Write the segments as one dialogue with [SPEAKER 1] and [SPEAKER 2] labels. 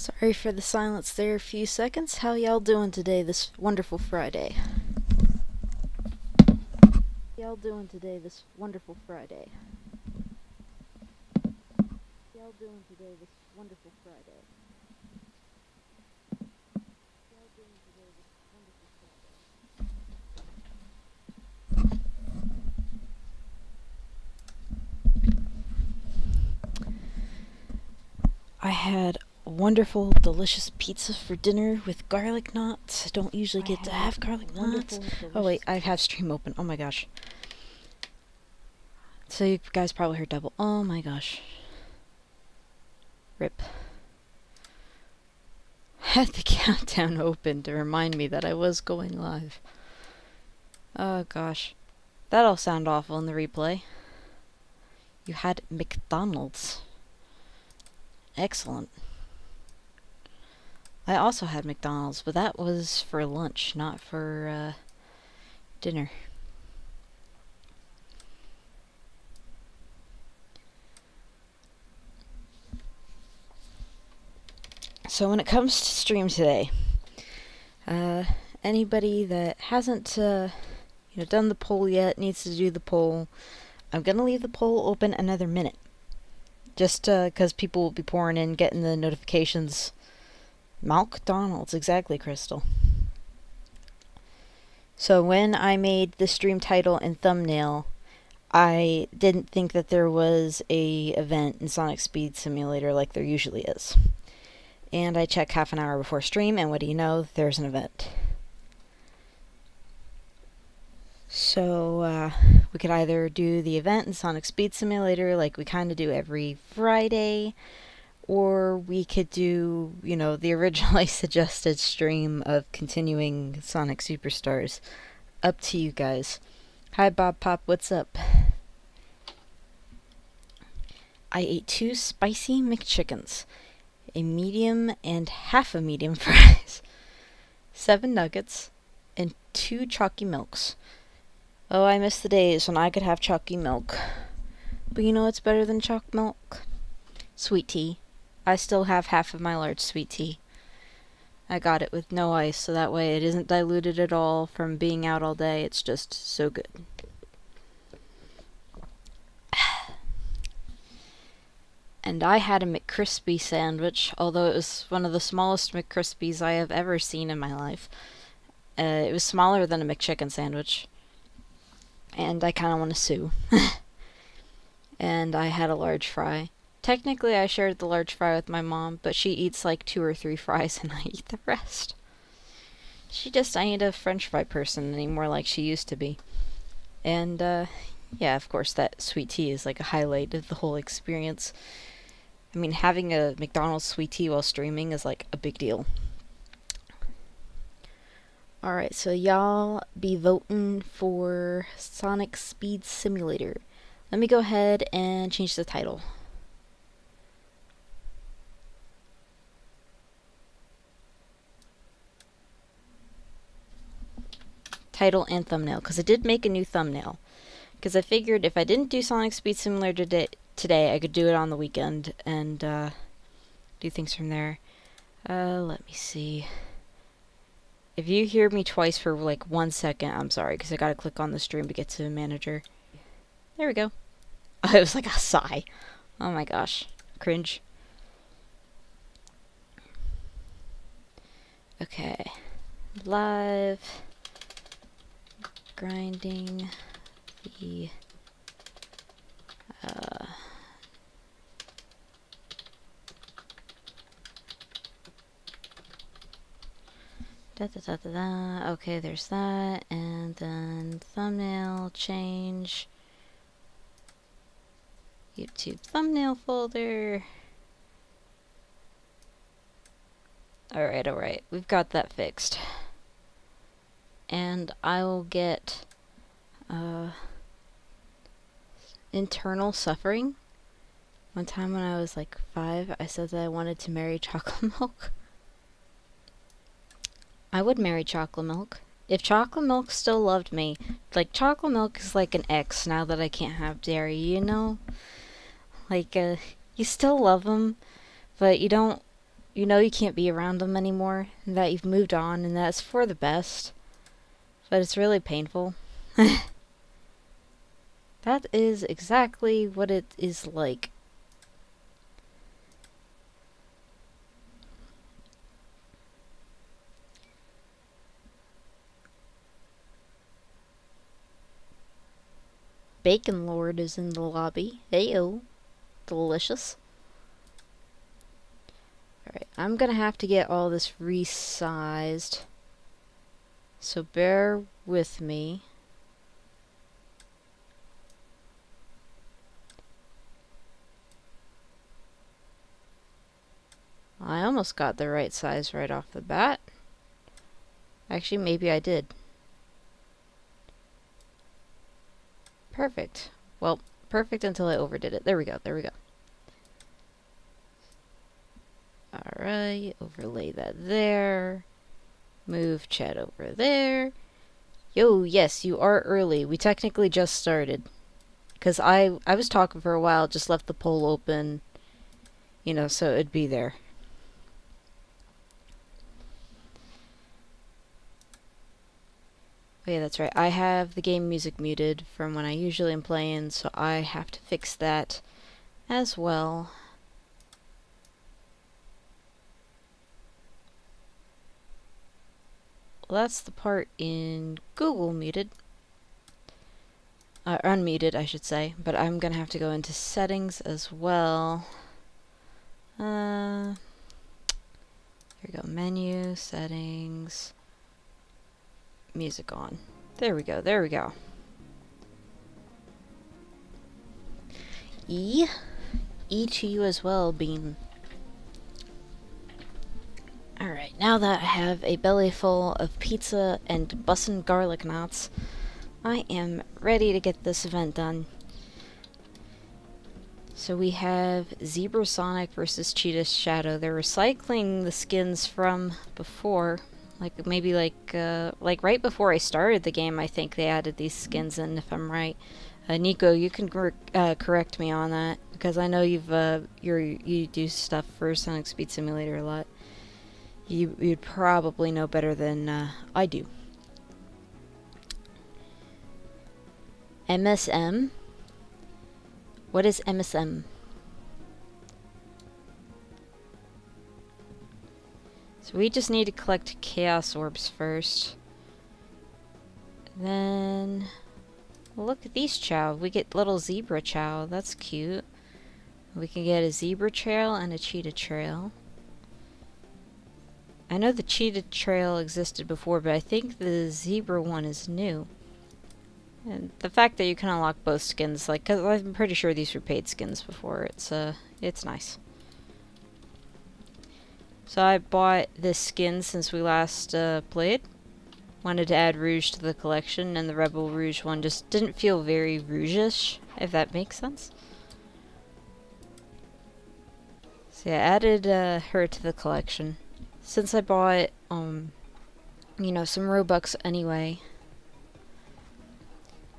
[SPEAKER 1] Sorry for the silence there a few seconds. How y'all doing today this wonderful Friday? Y'all doing today this wonderful Friday? Y'all doing today this wonderful Friday? Y'all doing today this wonderful Friday? I had wonderful, delicious pizza for dinner with garlic knots. I don't usually get to have garlic knots. Oh wait, I have stream open. Oh my gosh. So you guys probably heard double. Oh my gosh. Rip. Had the countdown open to remind me that I was going live. Oh gosh. That'll sound awful in the replay. You had McDonald's. Excellent. I also had McDonald's, but that was for lunch, not for dinner. So when it comes to stream today, anybody that hasn't done the poll yet needs to do the poll. I'm gonna leave the poll open another minute, just because people will be pouring in, getting the notifications. McDonald's, exactly, Crystal. So when I made the stream title and thumbnail, I didn't think that there was a event in Sonic Speed Simulator like there usually is. And I check half an hour before stream, and what do you know? There's an event. So we could either do the event in Sonic Speed Simulator like we kind of do every Friday, or we could do, the originally suggested stream of continuing Sonic Superstars. Up to you guys. Hi Bob Pop, what's up? I ate 2 spicy McChickens, a medium and half a medium fries, 7 nuggets, and 2 chalky milks. Oh, I miss the days when I could have chalky milk. But you know what's better than chalk milk? Sweet tea. I still have half of my large sweet tea. I got it with no ice, so that way it isn't diluted at all from being out all day. It's just so good. And I had a McCrispy sandwich, although it was one of the smallest McCrispies I have ever seen in my life. It was smaller than a McChicken sandwich. And I kind of want to sue. And I had a large fry. Technically, I shared the large fry with my mom, but she eats like 2 or 3 fries and I eat the rest. She just ain't a French fry person anymore like she used to be. And, yeah, of course, that sweet tea is like a highlight of the whole experience. I mean, having a McDonald's sweet tea while streaming is like a big deal. Alright, so y'all be voting for Sonic Speed Simulator. Let me go ahead and change the title. Title and thumbnail, because I did make a new thumbnail. Because I figured if I didn't do Sonic Speed Simulator today, I could do it on the weekend and do things from there. Let me see. If you hear me twice for like 1 second, I'm sorry, because I gotta click on the stream to get to the manager. There we go. It was like a sigh. Oh my gosh. Cringe. Okay. Live. Grinding the okay, there's that, and then thumbnail change, YouTube thumbnail folder. Alright, we've got that fixed. And I will get internal suffering. One time when I was like 5, I said that I wanted to marry chocolate milk. I would marry chocolate milk. If chocolate milk still loved me, like chocolate milk is like an ex now that I can't have dairy, Like, you still love them, but you don't you know you can't be around them anymore, and that you've moved on, and that's for the best. But it's really painful. That is exactly what it is like. Bacon Lord is in the lobby. Heyo. Delicious. Alright, I'm gonna have to get all this resized. So bear with me. I almost got the right size right off the bat. Actually, maybe I did. Perfect. Well, perfect until I overdid it. There we go, there we go. Alright, overlay that there. Move chat over there. Yo, yes, you are early. We technically just started. Because I was talking for a while, just left the poll open. You know, so it'd be there. Oh yeah, that's right. I have the game music muted from when I usually am playing, so I have to fix that as well. Well, that's the part in Google muted. Unmuted, I should say. But I'm gonna have to go into settings as well. Here we go. Menu, settings, music on. There we go, there we go. E to you as well, Bean. Alright, now that I have a belly full of pizza and bussin' garlic knots, I am ready to get this event done. So we have Zebra Sonic versus Cheetah Shadow. They're recycling the skins from before. Maybe right before I started the game, I think they added these skins in, if I'm right. Nico, you can correct me on that, because I know you do stuff for Sonic Speed Simulator a lot. You'd probably know better than I do. MSM? What is MSM? So we just need to collect Chaos Orbs first. Then look at these Chow. We get little zebra Chow. That's cute. We can get a zebra trail and a cheetah trail. I know the cheetah trail existed before, but I think the zebra one is new. And the fact that you can unlock both skins, cause I'm pretty sure these were paid skins before, it's nice. So I bought this skin since we last played. Wanted to add Rouge to the collection, and the Rebel Rouge one just didn't feel very Rouge-ish, if that makes sense. So yeah, I added her to the collection. Since I bought, you know, some Robux anyway.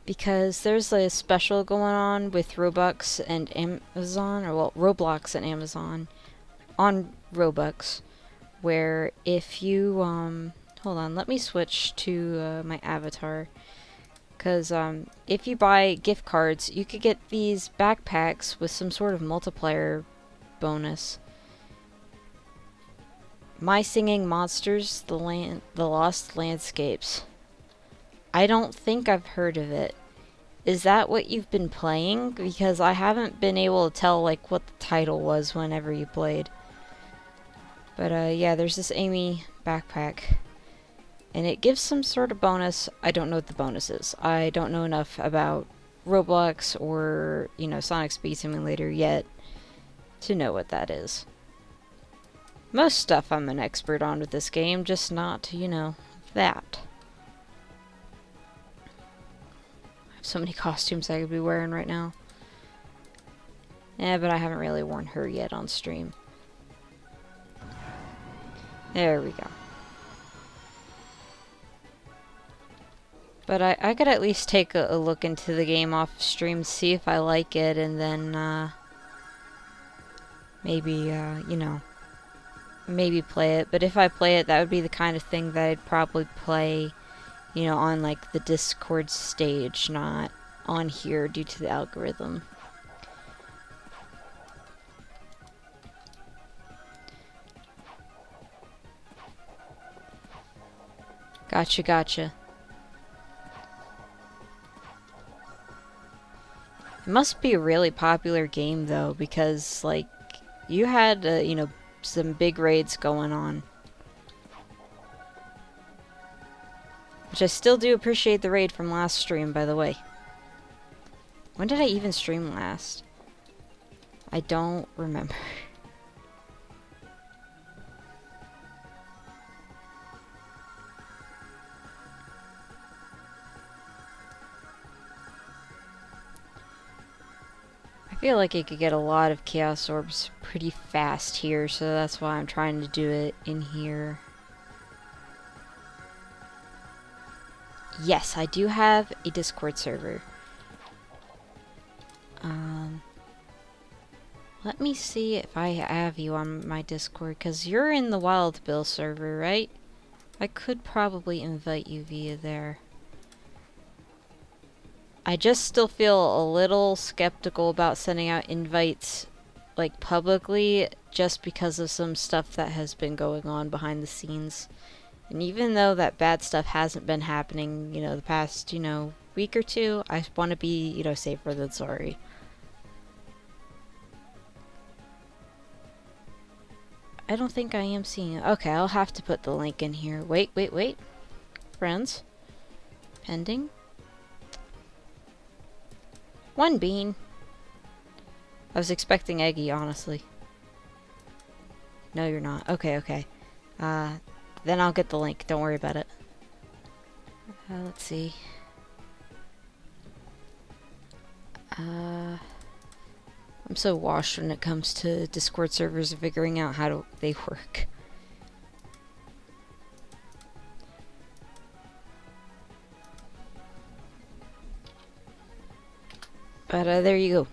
[SPEAKER 1] Because there's a special going on with Robux and Amazon, or well, Roblox and Amazon on Robux, where if you, hold on, let me switch to my avatar, because if you buy gift cards, you could get these backpacks with some sort of multiplier bonus. My Singing Monsters, the Lost Landscapes. I don't think I've heard of it. Is that what you've been playing? Because I haven't been able to tell, what the title was whenever you played. But, yeah, there's this Amy backpack. And it gives some sort of bonus. I don't know what the bonus is. I don't know enough about Roblox or, you know, Sonic Speed Simulator yet to know what that is. Most stuff I'm an expert on with this game, just not, you know, that. I have so many costumes I could be wearing right now. Yeah, but I haven't really worn her yet on stream. There we go. But I could at least take a look into the game off stream, see if I like it, and then, maybe, you know, maybe play it, but if I play it, that would be the kind of thing that I'd probably play, you know, on like the Discord stage, not on here due to the algorithm. Gotcha, gotcha. It must be a really popular game though, because like you had, you know, some big raids going on. Which I still do appreciate the raid from last stream, by the way. When did I even stream last? I don't remember. I feel like I could get a lot of Chaos Orbs pretty fast here, so that's why I'm trying to do it in here. Yes, I do have a Discord server. Let me see if I have you on my Discord, because you're in the Wild Bill server, right? I could probably invite you via there. I just still feel a little skeptical about sending out invites, like, publicly, just because of some stuff that has been going on behind the scenes. And even though that bad stuff hasn't been happening, you know, the past, you know, week or two, I want to be, you know, safer than sorry. I don't think I am seeing it. Okay, I'll have to put the link in here. Wait. Friends. Pending. One bean. I was expecting Eggy, honestly. No, you're not. Okay. Then I'll get the link. Don't worry about it. Let's see. I'm so washed when it comes to Discord servers and figuring out how they work. But there you go.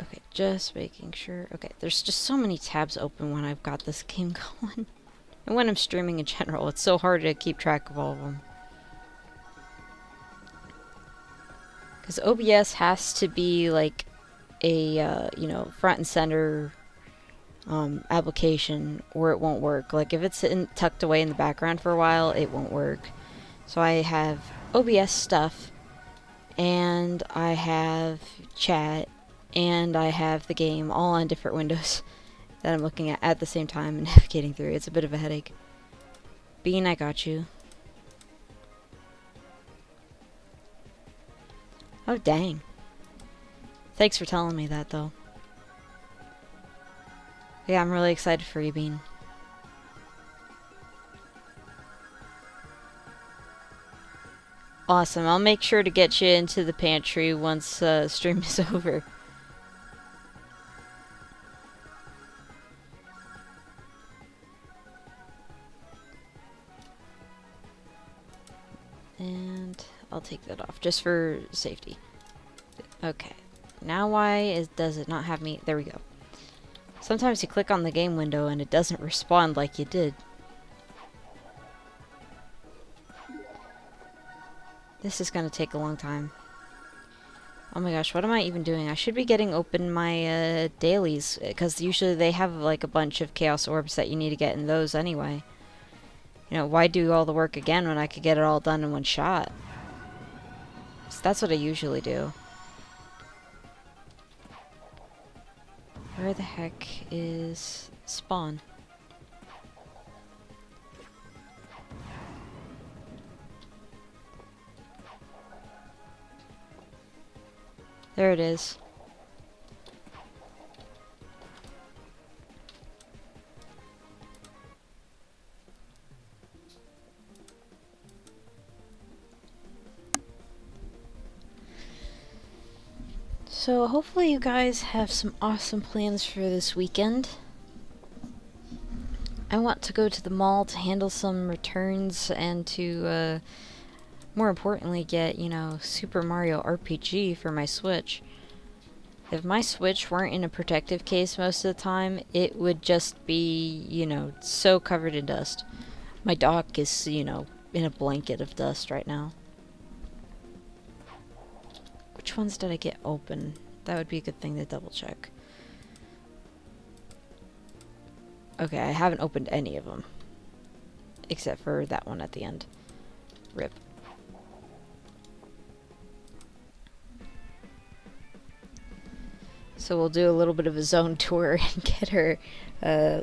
[SPEAKER 1] Okay, just making sure. Okay, there's just so many tabs open when I've got this game going. And when I'm streaming in general, it's so hard to keep track of all of them. Because OBS has to be like a, you know, front and center application or it won't work. Like if it's tucked away in the background for a while, it won't work. So I have OBS stuff, and I have chat, and I have the game all on different windows that I'm looking at the same time and navigating through. It's a bit of a headache. Bean, I got you. Oh, dang. Thanks for telling me that, though. Yeah, I'm really excited for you, Bean. Awesome. I'll make sure to get you into the pantry once stream is over. And I'll take that off just for safety. Okay. Now why does it not have me? There we go. Sometimes you click on the game window and it doesn't respond like you did. This is going to take a long time. Oh my gosh, what am I even doing? I should be getting open my dailies, because usually they have like a bunch of Chaos Orbs that you need to get in those anyway. You know, why do all the work again when I could get it all done in one shot? So that's what I usually do. Where the heck is spawn? There it is. So hopefully you guys have some awesome plans for this weekend. I want to go to the mall to handle some returns and to more importantly, get, you know, Super Mario RPG for my Switch. If my Switch weren't in a protective case most of the time, it would just be, you know, so covered in dust. My dock is, you know, in a blanket of dust right now. Which ones did I get open? That would be a good thing to double check. Okay, I haven't opened any of them. Except for that one at the end. RIP. So we'll do a little bit of a zone tour and get our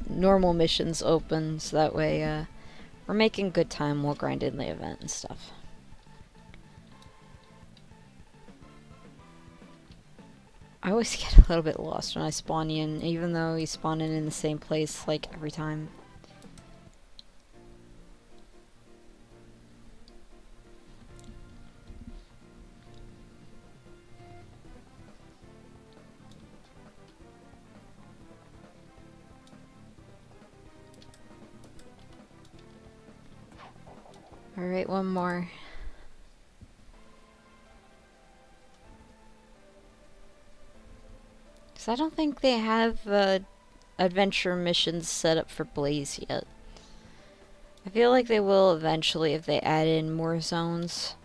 [SPEAKER 1] normal missions open, so that way we're making good time while grinding the event and stuff. I always get a little bit lost when I spawn in, even though you spawn in the same place like every time. Alright, one more. Because I don't think they have adventure missions set up for Blaze yet. I feel like they will eventually if they add in more zones.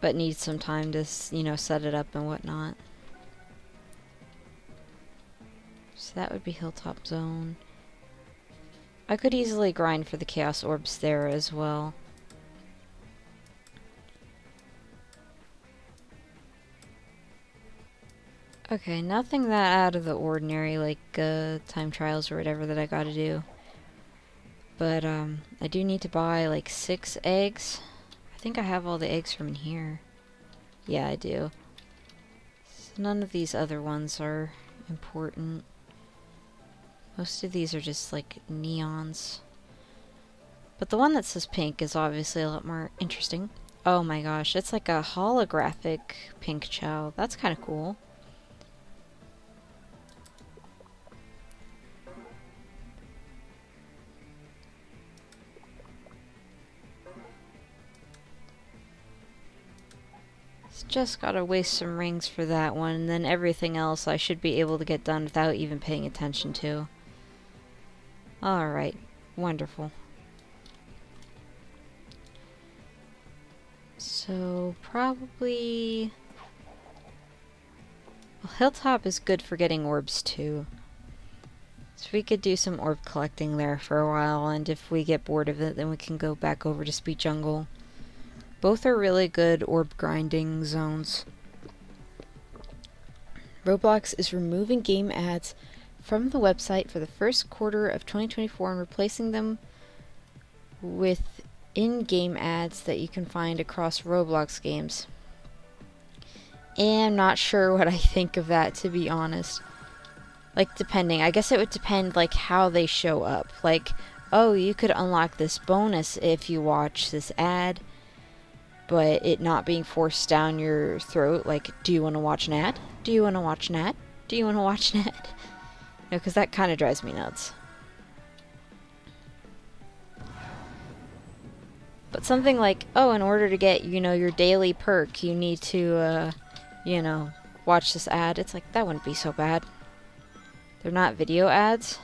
[SPEAKER 1] But need some time to, you know, set it up and whatnot. So that would be Hilltop Zone. I could easily grind for the Chaos Orbs there as well. Okay, nothing that out of the ordinary, like time trials or whatever that I gotta do. But I do need to buy like 6 eggs. I think I have all the eggs from in here. Yeah, I do. So none of these other ones are important. Most of these are just like neons. But the one that says pink is obviously a lot more interesting. Oh my gosh, it's like a holographic pink chow. That's kind of cool. Just gotta waste some rings for that one, and then everything else I should be able to get done without even paying attention to. Alright, wonderful. So, probably... Well, Hilltop is good for getting orbs too. So we could do some orb collecting there for a while, and if we get bored of it, then we can go back over to Speed Jungle. Both are really good orb grinding zones. Roblox is removing game ads from the website for the first quarter of 2024 and replacing them with in-game ads that you can find across Roblox games. And I'm not sure what I think of that, to be honest. Like, depending. I guess it would depend, like, how they show up. Like, oh, you could unlock this bonus if you watch this ad, but it not being forced down your throat, like, do you want to watch an ad? Do you want to watch an ad? Do you want to watch an ad? No, because that kind of drives me nuts. But something like, oh, in order to get, you know, your daily perk, you need to, you know, watch this ad. It's like, that wouldn't be so bad. They're not video ads?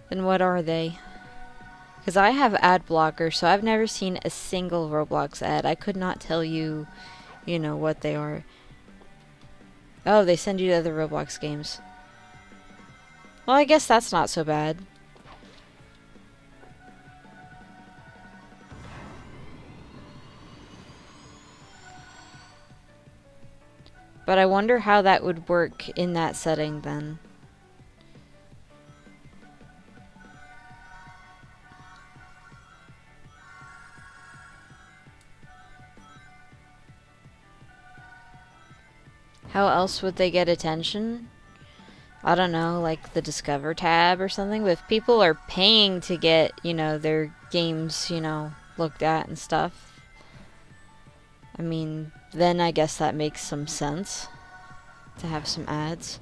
[SPEAKER 1] Then what are they? Because I have ad blocker, so I've never seen a single Roblox ad. I could not tell you, you know, what they are. Oh, they send you to other Roblox games. Well, I guess that's not so bad. But I wonder how that would work in that setting then. How else would they get attention? I don't know, like the Discover tab or something. But if people are paying to get, you know, their games, you know, looked at and stuff, I mean, then I guess that makes some sense to have some ads.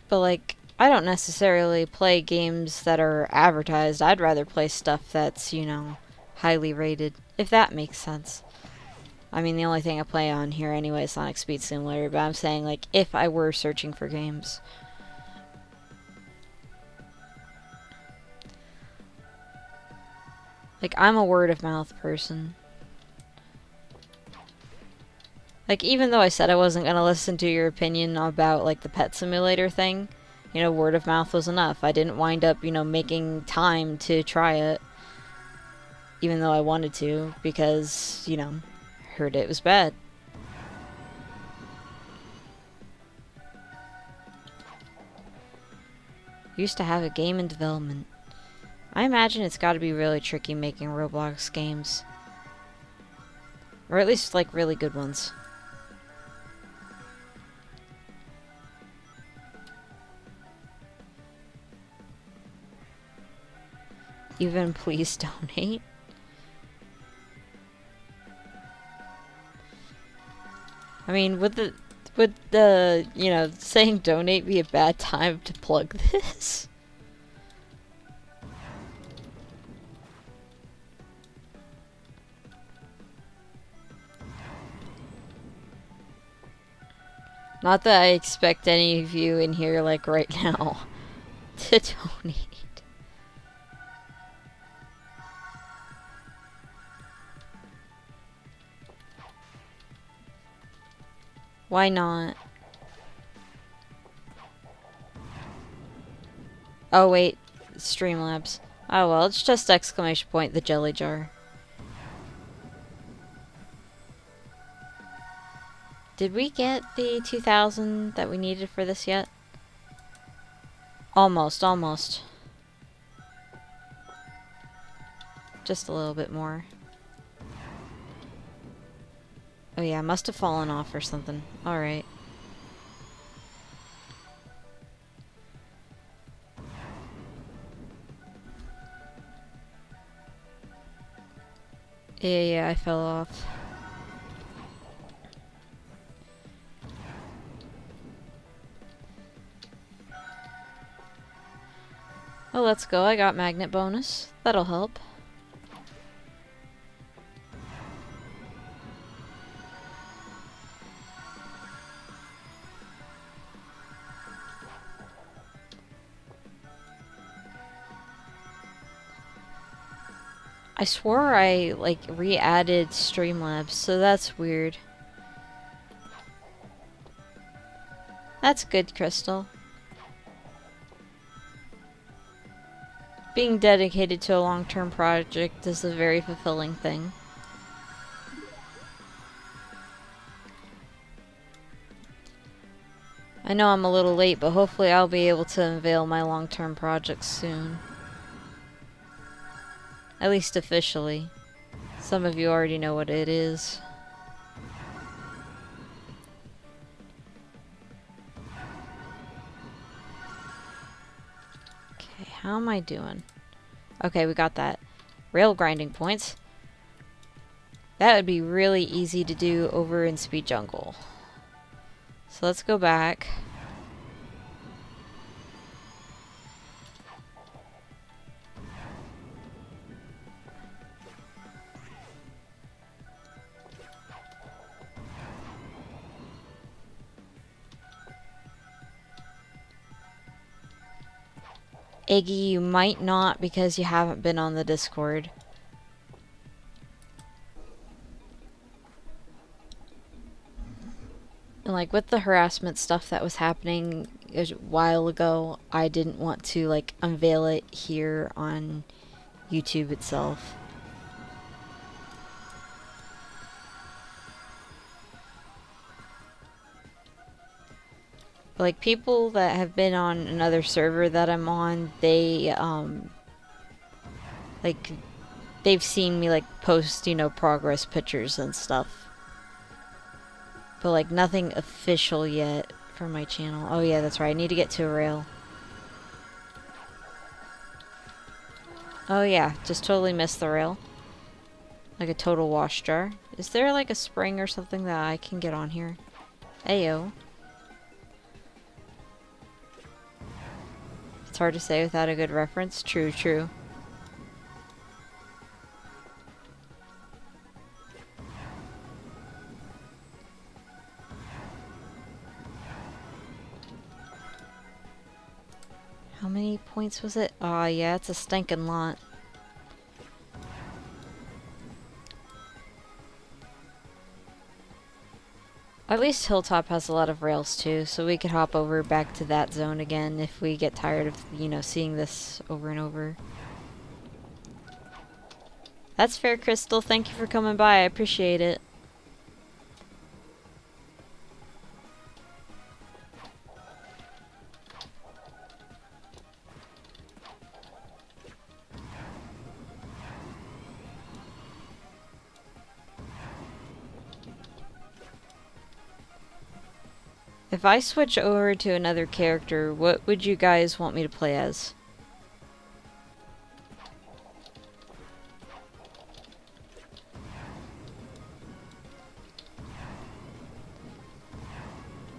[SPEAKER 1] But, like, I don't necessarily play games that are advertised. I'd rather play stuff that's, you know, highly rated, if that makes sense. I mean, the only thing I play on here anyway is Sonic Speed Simulator, but I'm saying, like, if I were searching for games. Like, I'm a word of mouth person. Like, even though I said I wasn't going to listen to your opinion about, like, the pet simulator thing, you know, word of mouth was enough. I didn't wind up, you know, making time to try it, even though I wanted to, because, you know, heard it was bad. Used to have a game in development. I imagine it's got to be really tricky making Roblox games. Or at least, like, really good ones. Even please donate. I mean, would the, you know, saying donate be a bad time to plug this? Not that I expect any of you in here, like, right now to donate. Why not? Oh, wait. Streamlabs. Oh, well, it's just exclamation point the jelly jar. Did we get the 2,000 that we needed for this yet? Almost, almost. Just a little bit more. Oh yeah, must have fallen off or something. Alright. Yeah, I fell off. Oh, let's go. I got magnet bonus. That'll help. I swore I, like, re-added Streamlabs, so that's weird. That's good, Crystal. Being dedicated to a long-term project is a very fulfilling thing. I know I'm a little late, but hopefully I'll be able to unveil my long-term project soon. At least officially. Some of you already know what it is. Okay, how am I doing? Okay, we got that. Rail grinding points. That would be really easy to do over in Speed Jungle. So let's go back. Iggy, you might not because you haven't been on the Discord. And like with the harassment stuff that was happening a while ago, I didn't want to like unveil it here on YouTube itself. Like people that have been on another server that I'm on, they like they've seen me like post, you know, progress pictures and stuff. But like nothing official yet for my channel. Oh yeah, that's right. I need to get to a rail. Oh yeah, just totally missed the rail. Like a total wash jar. Is there like a spring or something that I can get on here? Ayo. It's hard to say without a good reference. True, true. How many points was it? Oh yeah, it's a stinking lot. At least Hilltop has a lot of rails too, so we could hop over back to that zone again if we get tired of, you know, seeing this over and over. That's fair, Crystal. Thank you for coming by. I appreciate it. If I switch over to another character, what would you guys want me to play as?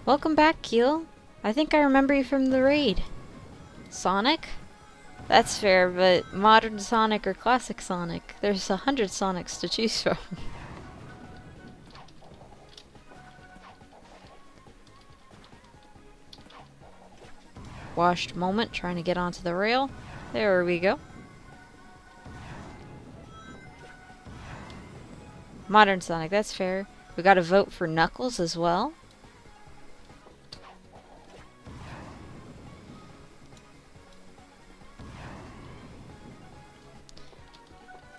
[SPEAKER 1] Welcome back, Keel. I think I remember you from the raid. Sonic? That's fair, but modern Sonic or classic Sonic? There's 100 Sonics to choose from. Washed moment, trying to get onto the rail. There we go. Modern Sonic, that's fair. We got a vote for Knuckles as well.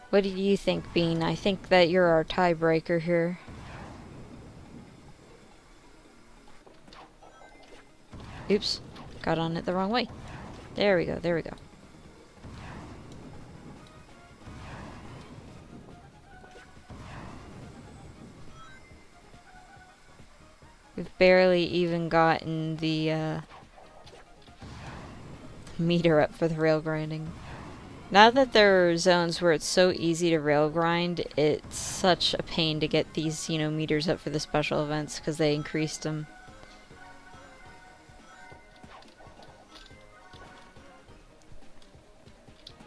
[SPEAKER 1] What do you think, Bean? I think that you're our tiebreaker here. Oops. Got on it the wrong way. There we go, there we go. We've barely even gotten the meter up for the rail grinding. Now that there are zones where it's so easy to rail grind, it's such a pain to get these, you know, meters up for the special events because they increased them.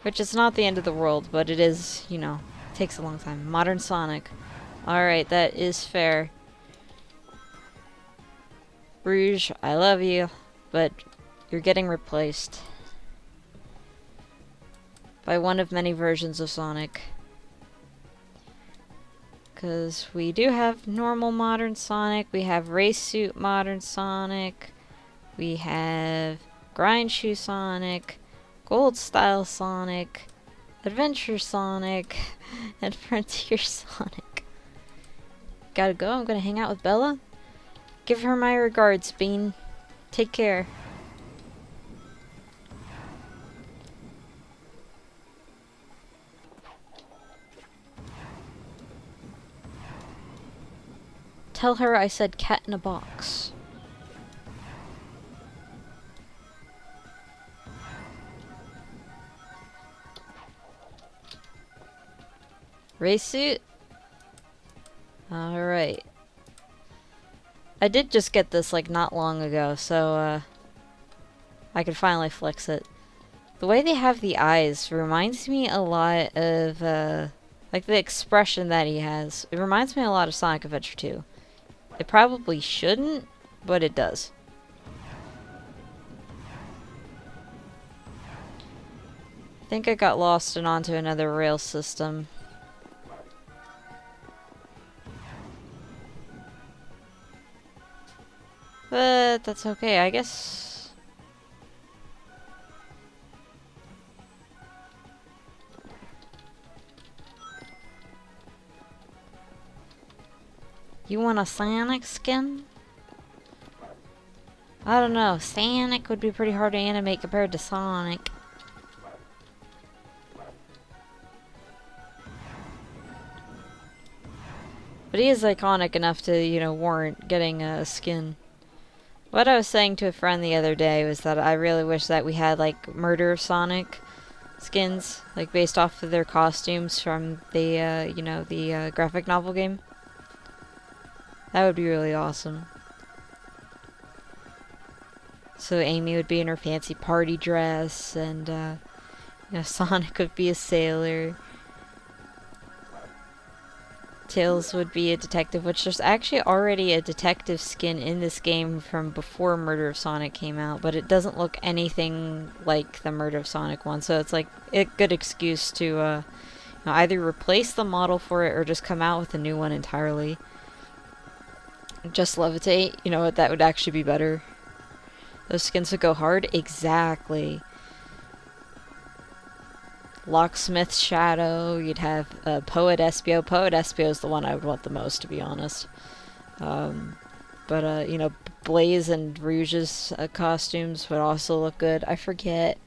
[SPEAKER 1] Which is not the end of the world, but it is, you know, it takes a long time. Modern Sonic. Alright, that is fair. Rouge, I love you, but you're getting replaced by one of many versions of Sonic. Because we do have normal Modern Sonic, we have Race Suit Modern Sonic, we have Grind Shoe Sonic, Gold Style Sonic, Adventure Sonic, and Frontier Sonic. Gotta go, I'm gonna hang out with Bella. Give her my regards, Bean. Take care. Tell her I said cat in a box. Race suit? Alright. I did just get this like not long ago, so I could finally flex it. The way they have the eyes reminds me a lot of like the expression that he has. It reminds me a lot of Sonic Adventure 2. It probably shouldn't, but it does. I think I got lost and onto another rail system. But that's okay, I guess. You want a Sonic skin? I don't know, Sonic would be pretty hard to animate compared to Sonic. But he is iconic enough to, you know, warrant getting a skin. What I was saying to a friend the other day was that I really wish that we had, like, Murder Sonic skins, like, based off of their costumes from the, you know, the graphic novel game. That would be really awesome. So Amy would be in her fancy party dress, and Sonic would be a sailor. Tails would be a detective, which there's actually already a detective skin in this game from before Murder of Sonic came out, but it doesn't look anything like the Murder of Sonic one, so it's like a good excuse to either replace the model for it or just come out with a new one entirely. Just levitate, you know what, that would actually be better. Those skins would go hard? Exactly. Locksmith Shadow, you'd have Poet Espio. Poet Espio is the one I would want the most, to be honest. But Blaze and Rouge's costumes would also look good. I forget,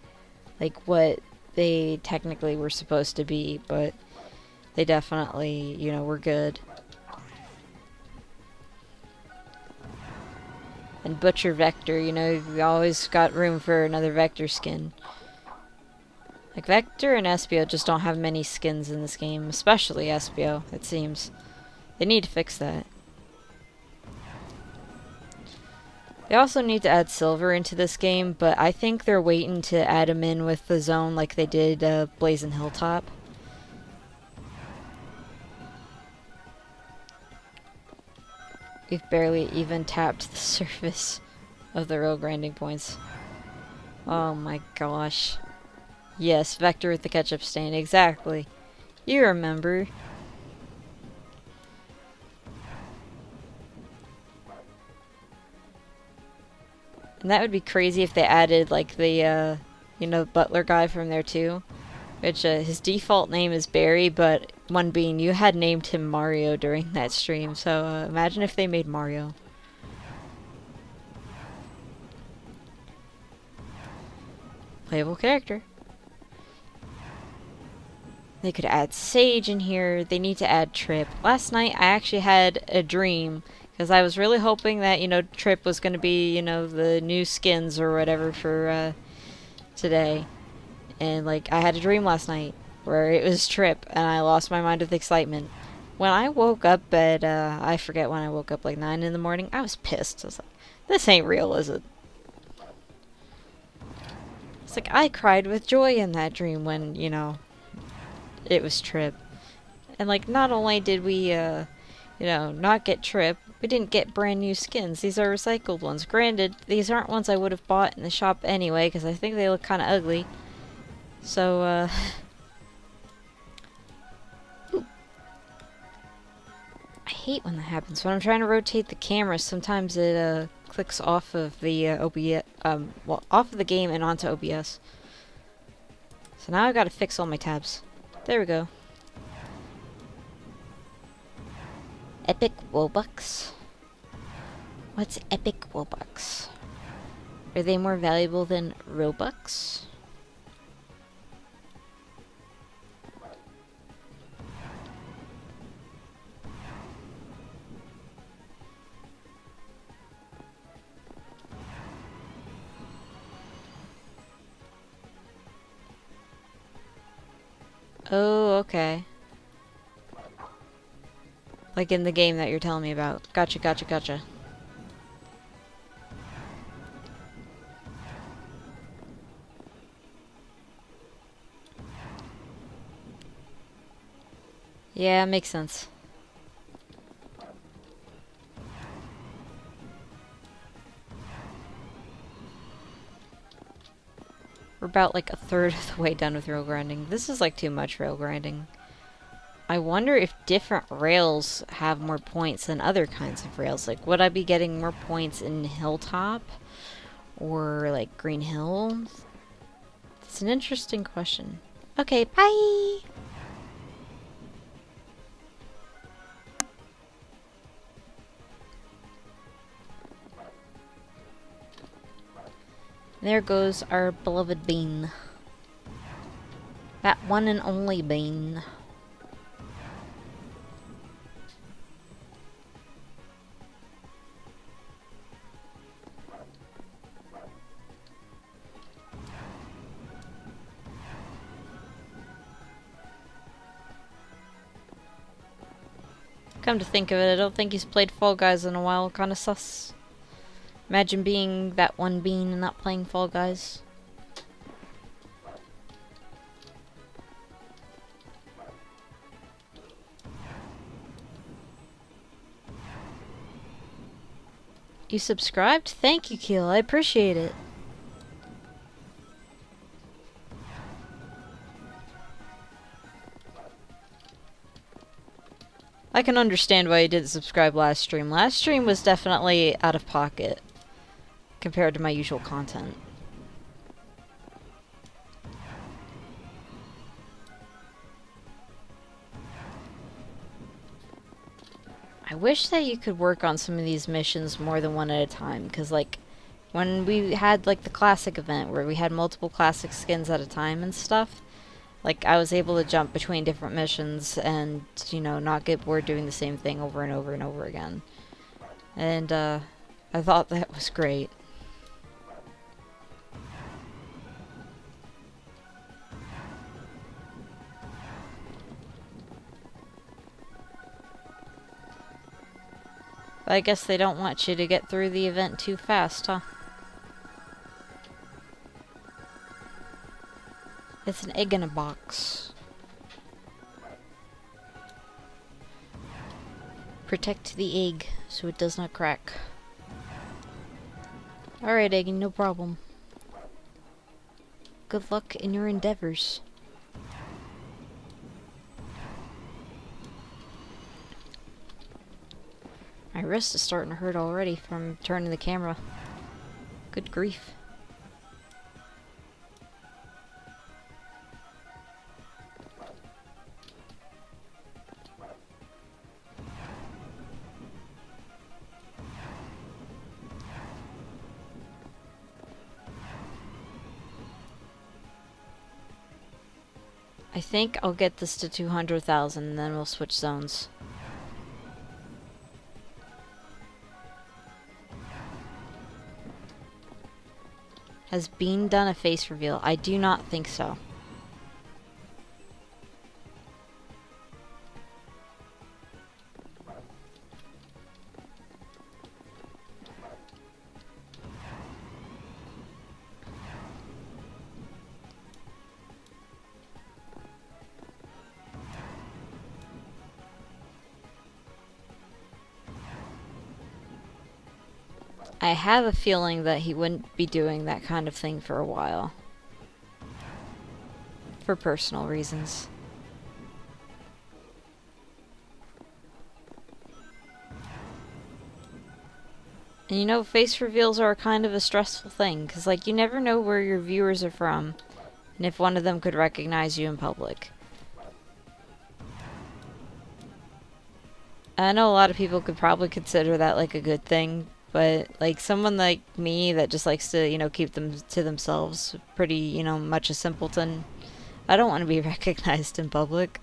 [SPEAKER 1] like, what they technically were supposed to be, but they definitely, were good. And Butcher Vector, we always got room for another Vector skin. Like, Vector and Espio just don't have many skins in this game, especially Espio, it seems. They need to fix that. They also need to add Silver into this game, but I think they're waiting to add him in with the zone like they did Blazing Hilltop. We've barely even tapped the surface of the real grinding points. Oh my gosh. Yes, Vector with the ketchup stain, exactly. You remember. And that would be crazy if they added, like, the, butler guy from there too. Which, his default name is Barry, but one being you had named him Mario during that stream, so imagine if they made Mario. Playable character. They could add Sage in here. They need to add Trip. Last night I actually had a dream, because I was really hoping that, Trip was going to be, the new skins or whatever for today. And, like, I had a dream last night where it was Trip, and I lost my mind with excitement. When I woke up at, I forget when I woke up, like 9 in the morning, I was pissed. I was like, this ain't real, is it? It's like, I cried with joy in that dream when, it was Trip. And, like, not only did we, not get Trip, we didn't get brand new skins. These are recycled ones. Granted, these aren't ones I would have bought in the shop anyway, because I think they look kind of ugly. So, I hate when that happens. When I'm trying to rotate the camera, sometimes it, clicks off of the, OBS, off of the game and onto OBS. So now I've got to fix all my tabs. There we go. Epic Robux? What's Epic Robux? Are they more valuable than Robux? Oh, okay. Like in the game that you're telling me about. Gotcha, gotcha, gotcha. Yeah, makes sense. We're about like a third of the way done with rail grinding. This is like too much rail grinding. I wonder if different rails have more points than other kinds of rails. Like, would I be getting more points in Hilltop? Or, like, Green Hill? It's an interesting question. Okay, bye! There goes our beloved bean. That one and only bean. Come to think of it, I don't think he's played Fall Guys in a while. Kinda sus. Imagine being that one bean and not playing Fall Guys. You subscribed? Thank you, Keel. I appreciate it. I can understand why you didn't subscribe last stream. Last stream was definitely out of pocket compared to my usual content. I wish that you could work on some of these missions more than one at a time, because, like, when we had, like, the classic event where we had multiple classic skins at a time and stuff, like, I was able to jump between different missions and, you know, not get bored doing the same thing over and over and over again. And, I thought that was great. But I guess they don't want you to get through the event too fast, huh? It's an egg in a box. Protect the egg so it does not crack. Alright, Eggy, no problem. Good luck in your endeavors. My wrist is starting to hurt already from turning the camera. Good grief. I think I'll get this to 200,000 and then we'll switch zones. Has Bean done a face reveal? I do not think so. I have a feeling that he wouldn't be doing that kind of thing for a while. For personal reasons. And you know, face reveals are kind of a stressful thing, because, like, you never know where your viewers are from, and if one of them could recognize you in public. I know a lot of people could probably consider that, like, a good thing, but, like, someone like me that just likes to, you know, keep them to themselves, pretty, you know, much a simpleton, I don't want to be recognized in public.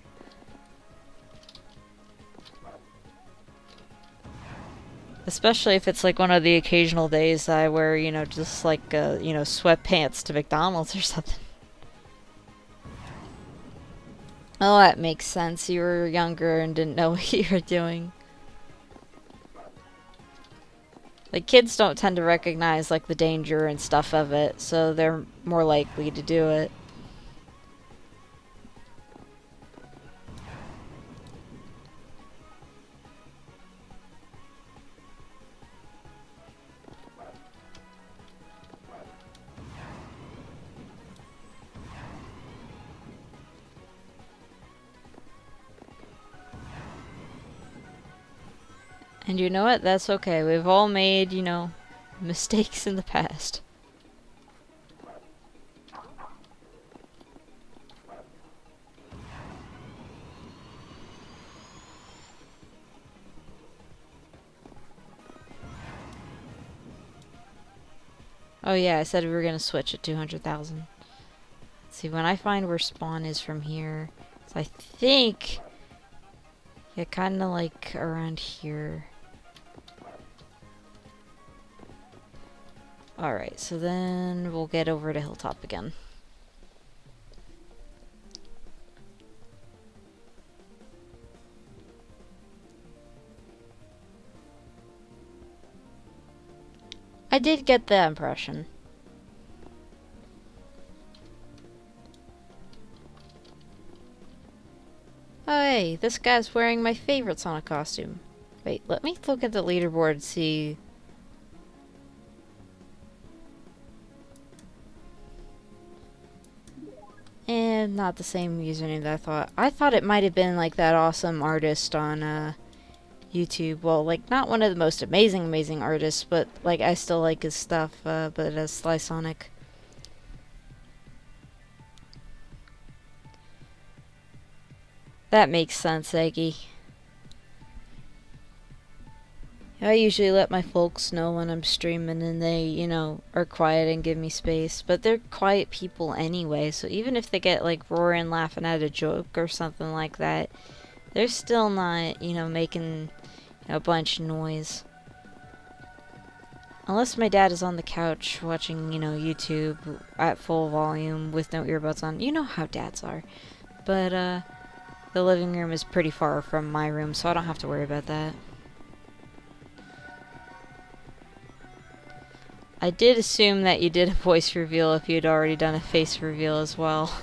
[SPEAKER 1] Especially if it's like one of the occasional days I wear, you know, just like, you know, sweatpants to McDonald's or something. Oh, that makes sense. You were younger and didn't know what you were doing. Like, kids don't tend to recognize, like, the danger and stuff of it, so they're more likely to do it. And you know what? That's okay. We've all made, you know, mistakes in the past. Oh yeah, I said we were gonna switch at 200,000. Let's see, when I find where spawn is from here, so I think, yeah, kinda like around here. Alright, so then we'll get over to Hilltop again. I did get that impression. Oh hey, this guy's wearing my favorite Sonic costume. Wait, let me look at the leaderboard and see. And not the same username that I thought. I thought it might have been like that awesome artist on YouTube. Well, like not one of the most amazing artists, but like I still like his stuff, but as Sly Sonic. That makes sense, Eggy. I usually let my folks know when I'm streaming and they, you know, are quiet and give me space. But they're quiet people anyway, so even if they get like roaring laughing at a joke or something like that, they're still not, you know, making a bunch of noise. Unless my dad is on the couch watching, you know, YouTube at full volume with no earbuds on. You know how dads are. But, the living room is pretty far from my room, so I don't have to worry about that. I did assume that you did a voice reveal if you'd already done a face reveal as well.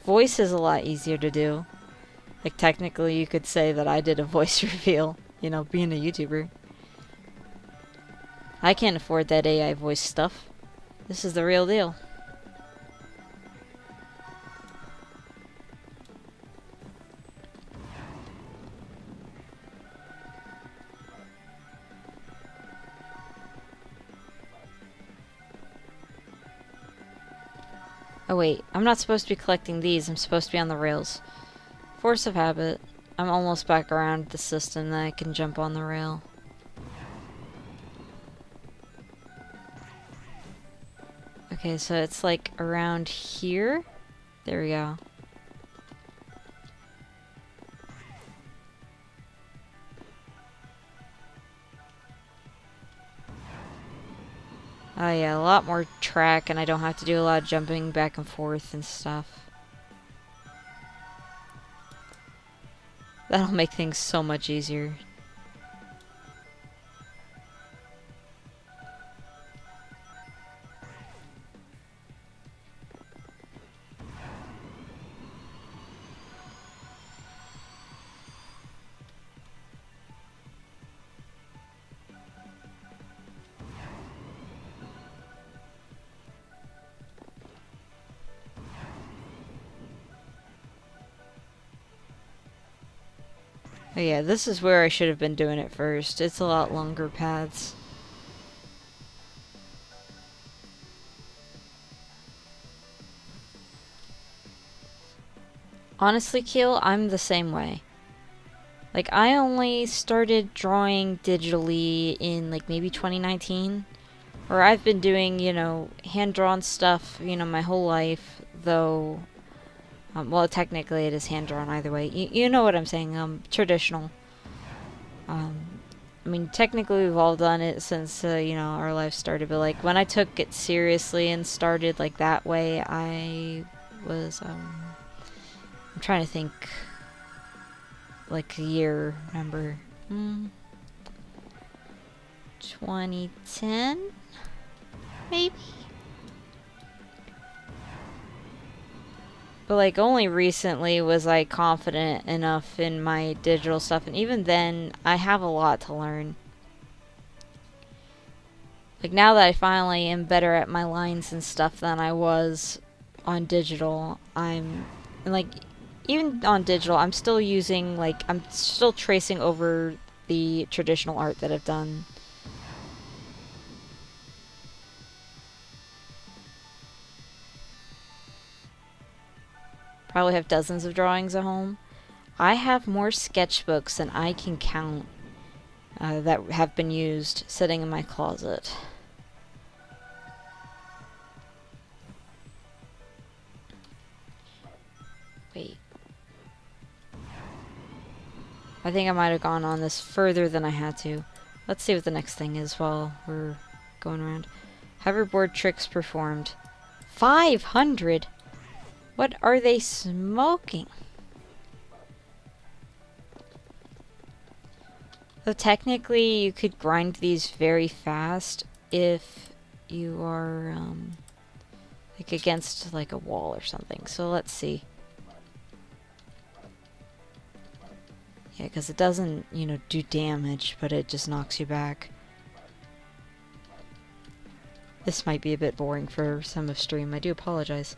[SPEAKER 1] Voice is a lot easier to do. Like, technically you could say that I did a voice reveal, you know, being a YouTuber. I can't afford that AI voice stuff. This is the real deal. Oh wait, I'm not supposed to be collecting these, I'm supposed to be on the rails. Force of habit. I'm almost back around the system that I can jump on the rail. Okay, so it's like around here? There we go. Oh yeah, a lot more track and I don't have to do a lot of jumping back and forth and stuff. That'll make things so much easier. Oh yeah, this is where I should have been doing it first. It's a lot longer paths. Honestly, Keel, I'm the same way. Like, I only started drawing digitally in, like, maybe 2019. Or I've been doing, you know, hand-drawn stuff, you know, my whole life, though... well, technically it is hand-drawn either way. You know what I'm saying, traditional. I mean, technically we've all done it since, you know, our life started, but, like, when I took it seriously and started, like, that way, I was, I'm trying to think, like, a year number. 2010? Maybe? But, like, only recently was I confident enough in my digital stuff, and even then, I have a lot to learn. Like, now that I finally am better at my lines and stuff than I was on digital, and, like, even on digital, I'm still using, like, I'm still tracing over the traditional art that I've done. Probably have dozens of drawings at home. I have more sketchbooks than I can count that have been used sitting in my closet. Wait. I think I might have gone on this further than I had to. Let's see what the next thing is while we're going around. Hoverboard tricks performed. 500! What are they smoking? So technically, you could grind these very fast if you are, like against like a wall or something. So let's see. Yeah, because it doesn't, you know, do damage, but it just knocks you back. This might be a bit boring for some of stream. I do apologize.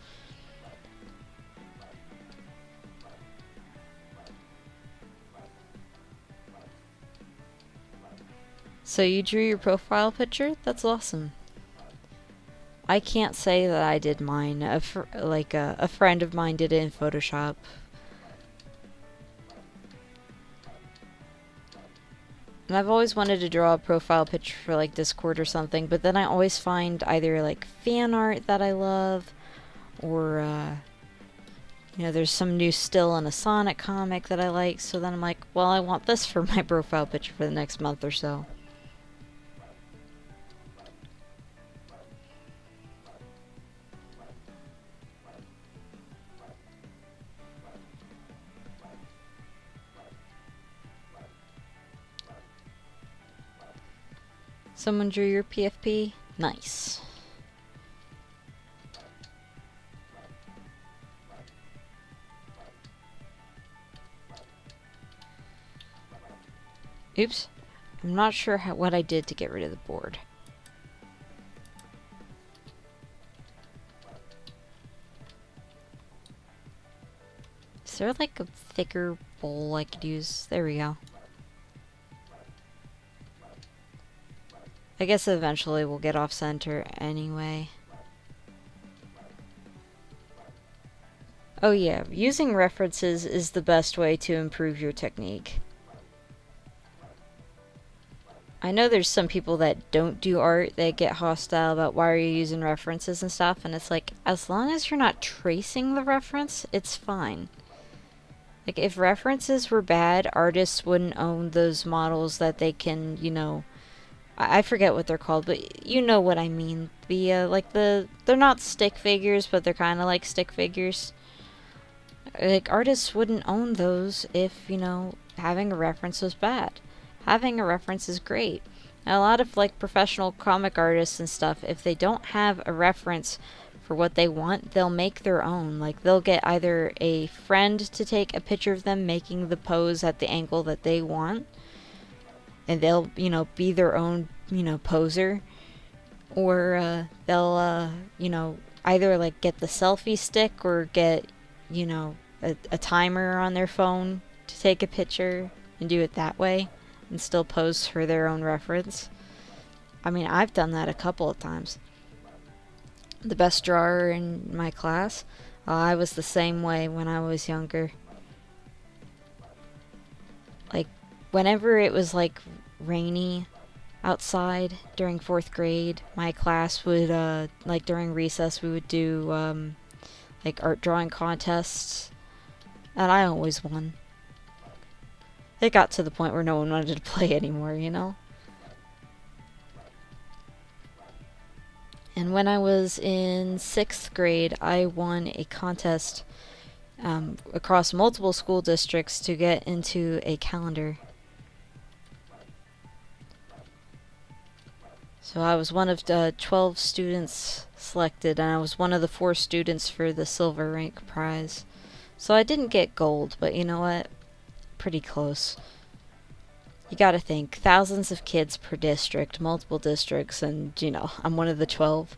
[SPEAKER 1] So you drew your profile picture? That's awesome. I can't say that I did mine. A friend of mine did it in Photoshop. And I've always wanted to draw a profile picture for like Discord or something, but then I always find either like fan art that I love, or you know, there's some new still in a Sonic comic that I like, so then I'm like, well, I want this for my profile picture for the next month or so. Someone drew your PFP? Nice. Oops. I'm not sure what I did to get rid of the board. Is there like a thicker bowl I could use? There we go. I guess eventually we'll get off center anyway. Oh yeah, using references is the best way to improve your technique. I know there's some people that don't do art, they get hostile about why are you using references and stuff, and it's like, as long as you're not tracing the reference, it's fine. Like, if references were bad, artists wouldn't own those models that they can, you know, I forget what they're called, but you know what I mean. They're not stick figures, but they're kind of like stick figures. Like, artists wouldn't own those if, you know, having a reference was bad. Having a reference is great. Now, a lot of, like, professional comic artists and stuff, if they don't have a reference for what they want, they'll make their own. Like, they'll get either a friend to take a picture of them making the pose at the angle that they want, and they'll, you know, be their own, you know, poser. Or they'll, you know, either like get the selfie stick or get, you know, a timer on their phone to take a picture and do it that way and still pose for their own reference. I mean, I've done that a couple of times. The best drawer in my class, I was the same way when I was younger. Like, whenever it was like rainy outside during 4th grade, my class would like during recess we would do like art drawing contests, and I always won. It got to the point where no one wanted to play anymore, you know? And when I was in 6th grade, I won a contest across multiple school districts to get into a calendar. So I was one of 12 students selected, and I was one of the 4 students for the silver rank prize. So I didn't get gold, but you know what? Pretty close. You gotta think, thousands of kids per district, multiple districts, and, you know, I'm one of the 12.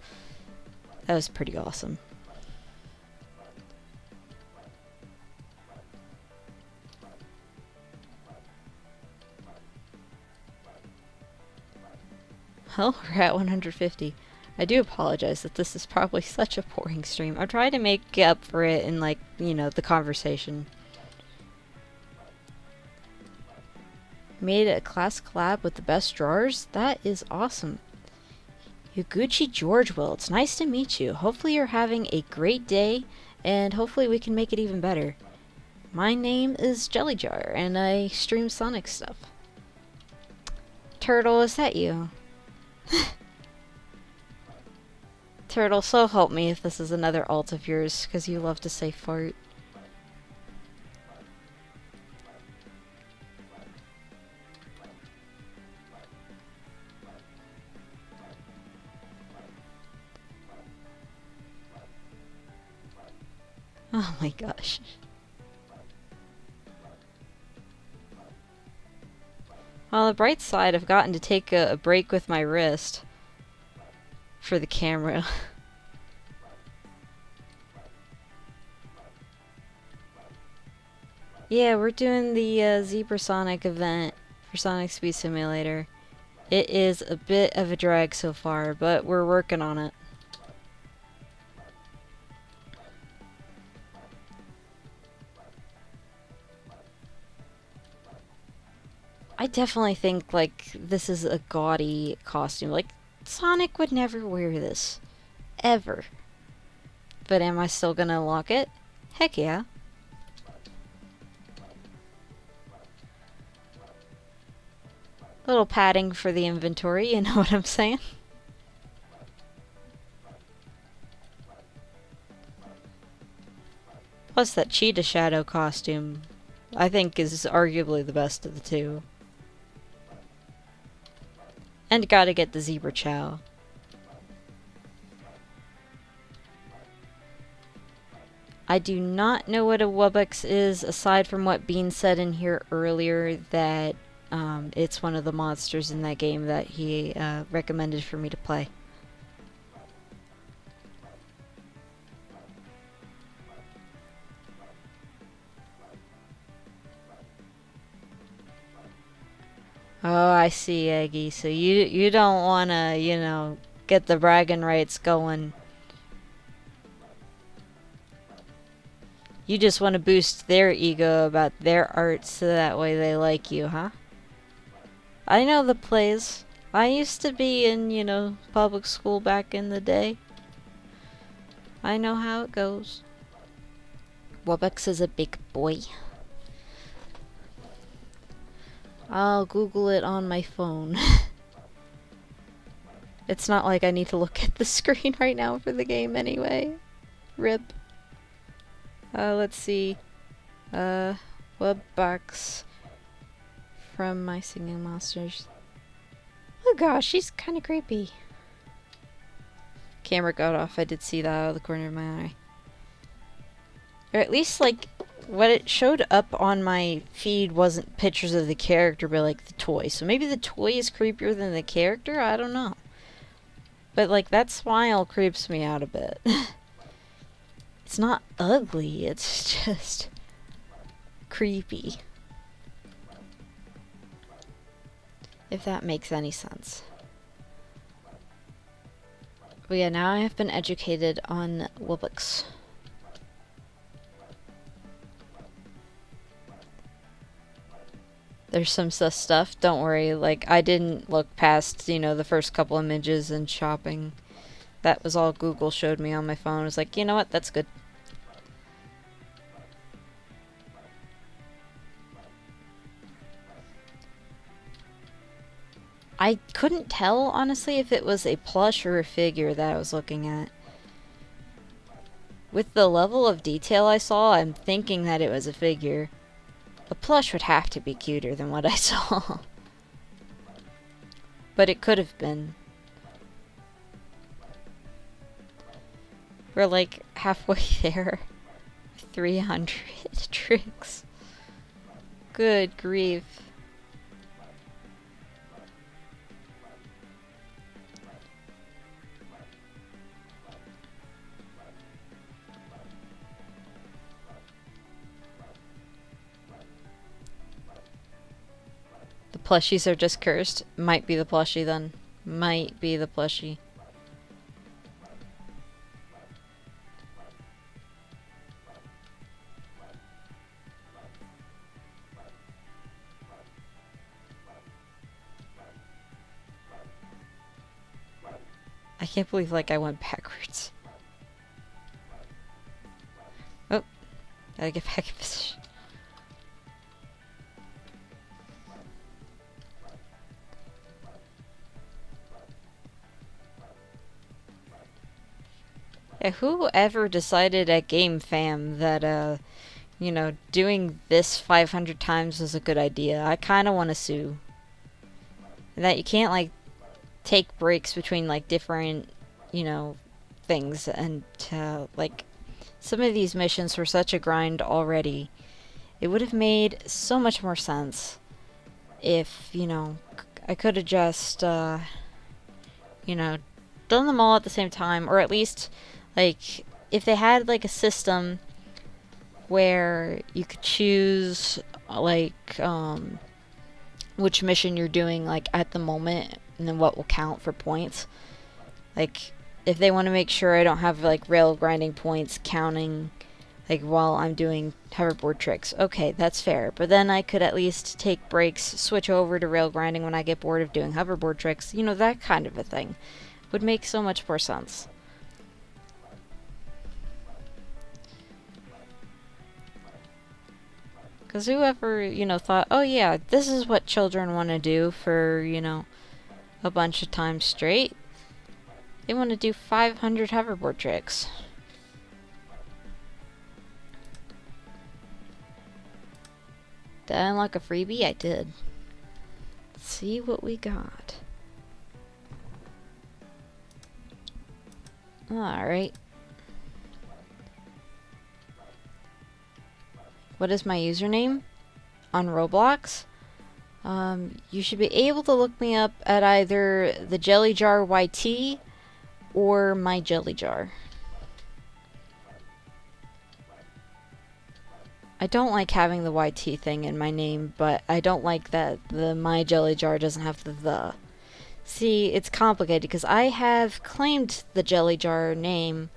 [SPEAKER 1] That was pretty awesome. Well, we're at 150. I do apologize that this is probably such a boring stream. I'm trying to make up for it in, like, you know, the conversation. Made a class collab with the best drawers? That is awesome. Yaguchi George Will, it's nice to meet you. Hopefully you're having a great day, and hopefully we can make it even better. My name is Jellyjar, and I stream Sonic stuff. Turtle, is that you? Turtle, so help me if this is another alt of yours, because you love to say fart. Oh my gosh. On the bright side, I've gotten to take a break with my wrist for the camera. Yeah, we're doing the Zebra Sonic event for Sonic Speed Simulator. It is a bit of a drag so far, but we're working on it. I definitely think, like, this is a gaudy costume. Like, Sonic would never wear this. Ever. But am I still gonna unlock it? Heck yeah. Little padding for the inventory, you know what I'm saying? Plus that Cheetah Shadow costume, I think, is arguably the best of the two. And gotta get the Zebra Chow. I do not know what a Wubbox is, aside from what Bean said in here earlier, that it's one of the monsters in that game that he recommended for me to play. Oh, I see, Eggy. So you don't want to, you know, get the bragging rights going. You just want to boost their ego about their art so that way they like you, huh? I know the plays. I used to be in, you know, public school back in the day. I know how it goes. Wubbox is a big boy. I'll Google it on my phone. It's not like I need to look at the screen right now for the game anyway. RIP. Let's see. Wubbox from My Singing Monsters. Oh gosh, she's kind of creepy. Camera got off. I did see that out of the corner of my eye. Or at least, like, what it showed up on my feed wasn't pictures of the character, but, like, the toy. So maybe the toy is creepier than the character? I don't know. But, like, that smile creeps me out a bit. It's not ugly, it's just creepy. If that makes any sense. But yeah, now I have been educated on Wubbox. There's some sus stuff, don't worry, like, I didn't look past, you know, the first couple images and shopping. That was all Google showed me on my phone. I was like, you know what, that's good. I couldn't tell, honestly, if it was a plush or a figure that I was looking at. With the level of detail I saw, I'm thinking that it was a figure. A plush would have to be cuter than what I saw. But it could have been. We're like halfway there. 300 tricks. Good grief. The plushies are just cursed. Might be the plushie then. Might be the plushie. I can't believe, like, I went backwards. Oh. Gotta get back in position. Yeah, whoever decided at Game Fam that, you know, doing this 500 times was a good idea. I kind of want to sue. And that you can't, like, take breaks between, like, different, you know, things and, like, some of these missions were such a grind already. It would have made so much more sense if, you know, I could have just, you know, done them all at the same time, or at least, like, if they had, like, a system where you could choose, like, which mission you're doing, like, at the moment, and then what will count for points. Like, if they want to make sure I don't have, like, rail grinding points counting, like, while I'm doing hoverboard tricks, okay, that's fair. But then I could at least take breaks, switch over to rail grinding when I get bored of doing hoverboard tricks, you know, that kind of a thing. Would make so much more sense. Because whoever, you know, thought, oh yeah, this is what children want to do for, you know, a bunch of times straight. They want to do 500 hoverboard tricks. Did I unlock a freebie? I did. Let's see what we got. Alright. What is my username on Roblox? You should be able to look me up at either the Jelly Jar YT or my Jelly Jar. I don't like having the YT thing in my name, but I don't like that the my Jelly Jar doesn't have the. See, it's complicated because I have claimed the Jelly Jar name,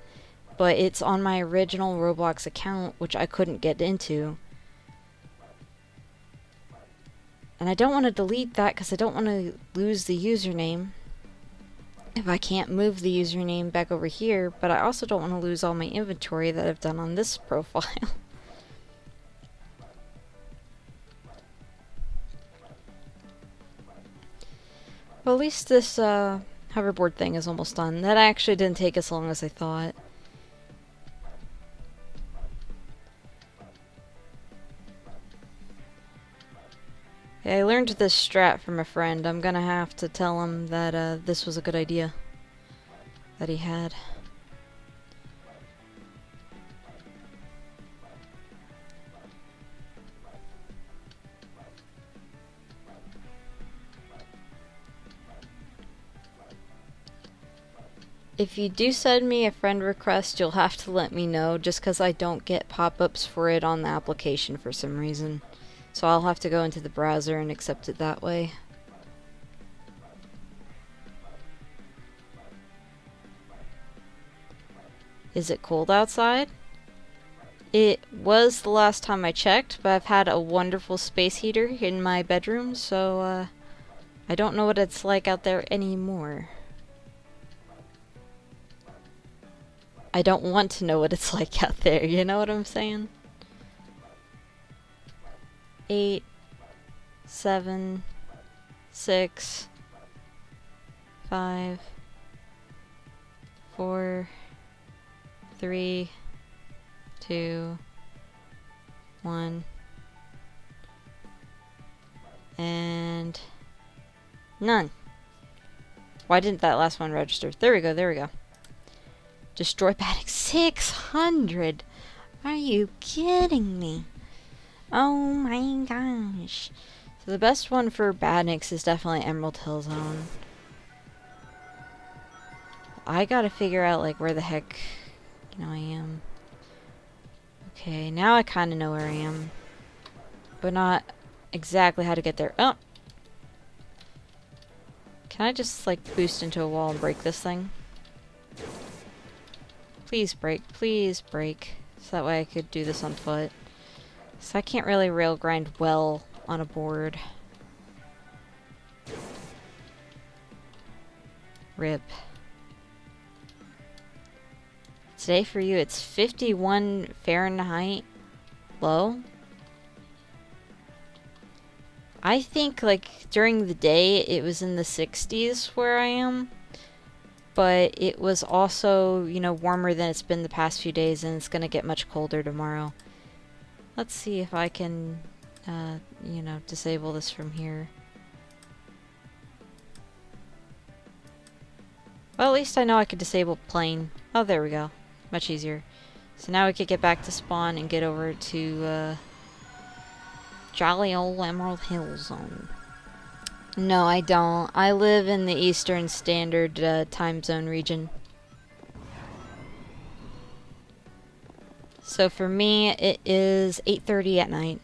[SPEAKER 1] but it's on my original Roblox account, which I couldn't get into. And I don't want to delete that because I don't want to lose the username if I can't move the username back over here, but I also don't want to lose all my inventory that I've done on this profile. Well, at least this hoverboard thing is almost done. That actually didn't take as long as I thought. Yeah, I learned this strat from a friend. I'm gonna have to tell him that this was a good idea that he had. If you do send me a friend request, you'll have to let me know, just because I don't get pop-ups for it on the application for some reason. So I'll have to go into the browser and accept it that way. Is it cold outside? It was the last time I checked, but I've had a wonderful space heater in my bedroom, so I don't know what it's like out there anymore. I don't want to know what it's like out there, you know what I'm saying? 8, 7, 6, 5, 4, 3, 2, 1, and none. Why didn't that last one register? There we go, there we go. Destroy Panic 600! Are you kidding me? Oh my gosh. So the best one for Badniks is definitely Emerald Hill Zone. I gotta figure out, like, where the heck, you know, I am. Okay, now I kinda know where I am. But not exactly how to get there. Oh! Can I just, like, boost into a wall and break this thing? Please break. Please break. So that way I could do this on foot. So I can't really rail grind well on a board. RIP. Today for you it's 51 Fahrenheit low. I think like during the day it was in the 60s where I am. But it was also, you know, warmer than it's been the past few days, and it's gonna get much colder tomorrow. Let's see if I can, you know, disable this from here. Well, at least I know I could disable plane. Oh, there we go. Much easier. So now we could get back to spawn and get over to jolly old Emerald Hill Zone. No, I don't. I live in the Eastern Standard Time Zone region. So for me, it is 8:30 at night.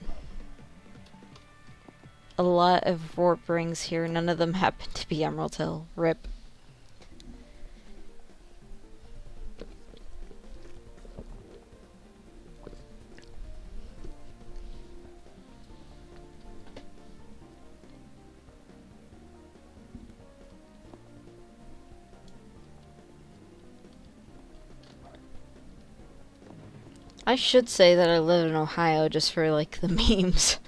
[SPEAKER 1] A lot of warp rings here. None of them happen to be Emerald Hill. RIP. I should say that I live in Ohio just for, like, the memes.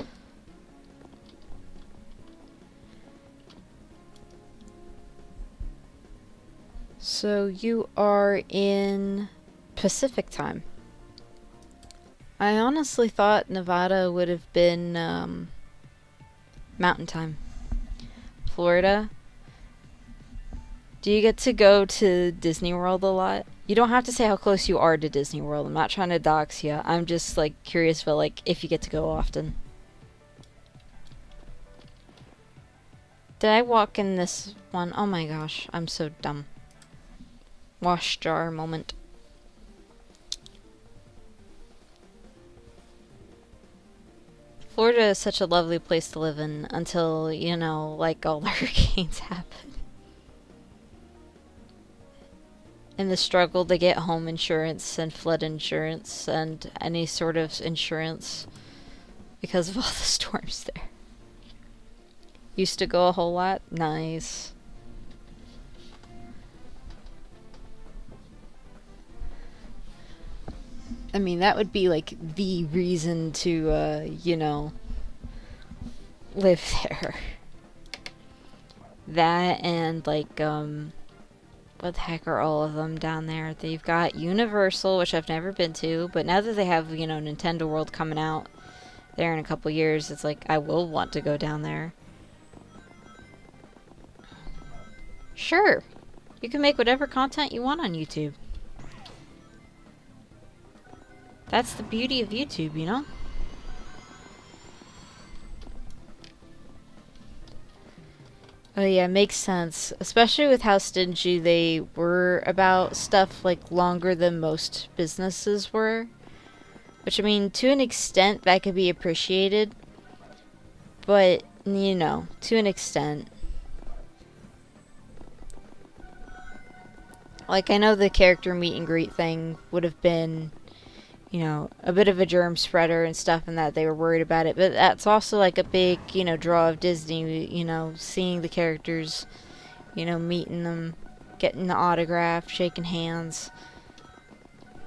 [SPEAKER 1] So you are in Pacific time. I honestly thought Nevada would have been Mountain time. Florida. Do you get to go to Disney World a lot? You don't have to say how close you are to Disney World. I'm not trying to dox you. I'm just, like, curious about, like, if you get to go often. Did I walk in this one? Oh my gosh, I'm so dumb. Wash jar moment. Florida is such a lovely place to live in until, you know, like, all the hurricanes happen. And the struggle to get home insurance and flood insurance and any sort of insurance because of all the storms there. Used to go a whole lot? Nice. I mean, that would be like the reason to, you know, live there. That and like, what the heck are all of them down there? They've got Universal, which I've never been to, but now that they have, you know, Nintendo World coming out there in a couple years, it's like, I will want to go down there. Sure. You can make whatever content you want on YouTube. That's the beauty of YouTube, you know? Oh yeah, makes sense. Especially with how stingy they were about stuff like longer than most businesses were. Which, I mean, to an extent that could be appreciated. But, you know, to an extent. Like, I know the character meet and greet thing would have been, you know, a bit of a germ spreader and stuff, and that they were worried about it. But that's also like a big, you know, draw of Disney, you know, seeing the characters, you know, meeting them, getting the autograph, shaking hands.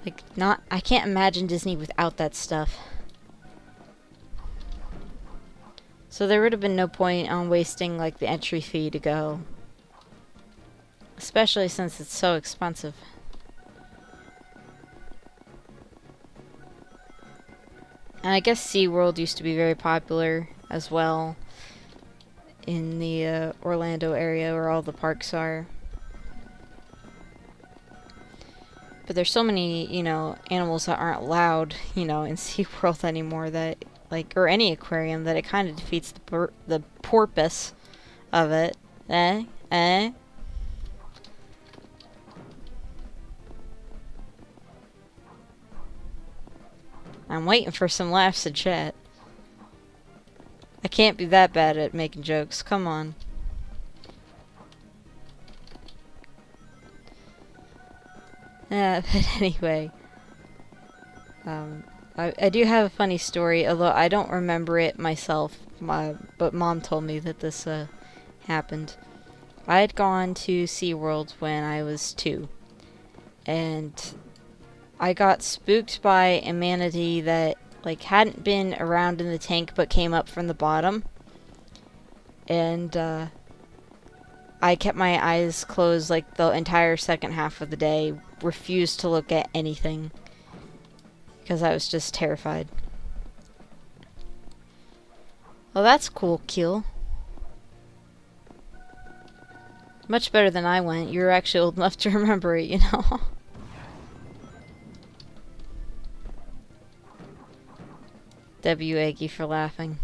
[SPEAKER 1] Like, I can't imagine Disney without that stuff. So there would have been no point on wasting, like, the entry fee to go. Especially since it's so expensive. And I guess SeaWorld used to be very popular as well in the Orlando area where all the parks are. But there's so many, you know, animals that aren't allowed, you know, in SeaWorld anymore that, like, or any aquarium, that it kind of defeats the purpose of it. I'm waiting for some laughs in chat. I can't be that bad at making jokes. Come on. But anyway. I do have a funny story, although I don't remember it myself. But Mom told me that this happened. I had gone to SeaWorld when I was 2. And I got spooked by a manatee that, like, hadn't been around in the tank but came up from the bottom. And I kept my eyes closed, like, the entire second half of the day. Refused to look at anything because I was just terrified. Well, that's cool, Kiel. Much better than I went. You were actually old enough to remember it, you know? W. Eggy for laughing.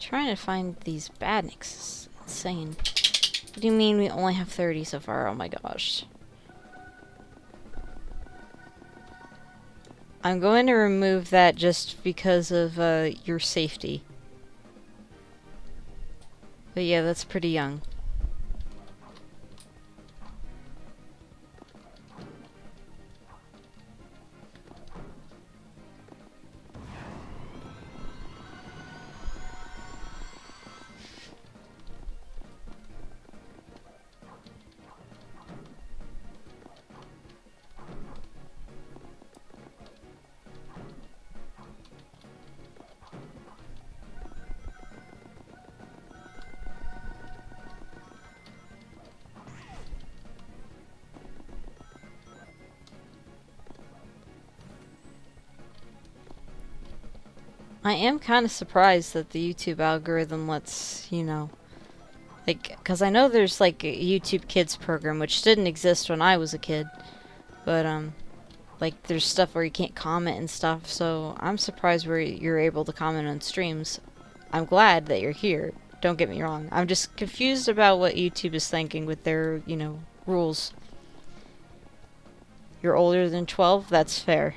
[SPEAKER 1] Trying to find these badniks is insane. What do you mean we only have 30 so far? Oh my gosh. I'm going to remove that just because of your safety. But yeah, that's pretty young. I am kind of surprised that the YouTube algorithm lets, you know, like, because I know there's like a YouTube Kids program, which didn't exist when I was a kid, but, like, there's stuff where you can't comment and stuff, so I'm surprised where you're able to comment on streams. I'm glad that you're here, don't get me wrong. I'm just confused about what YouTube is thinking with their, you know, rules. You're older than 12? That's fair.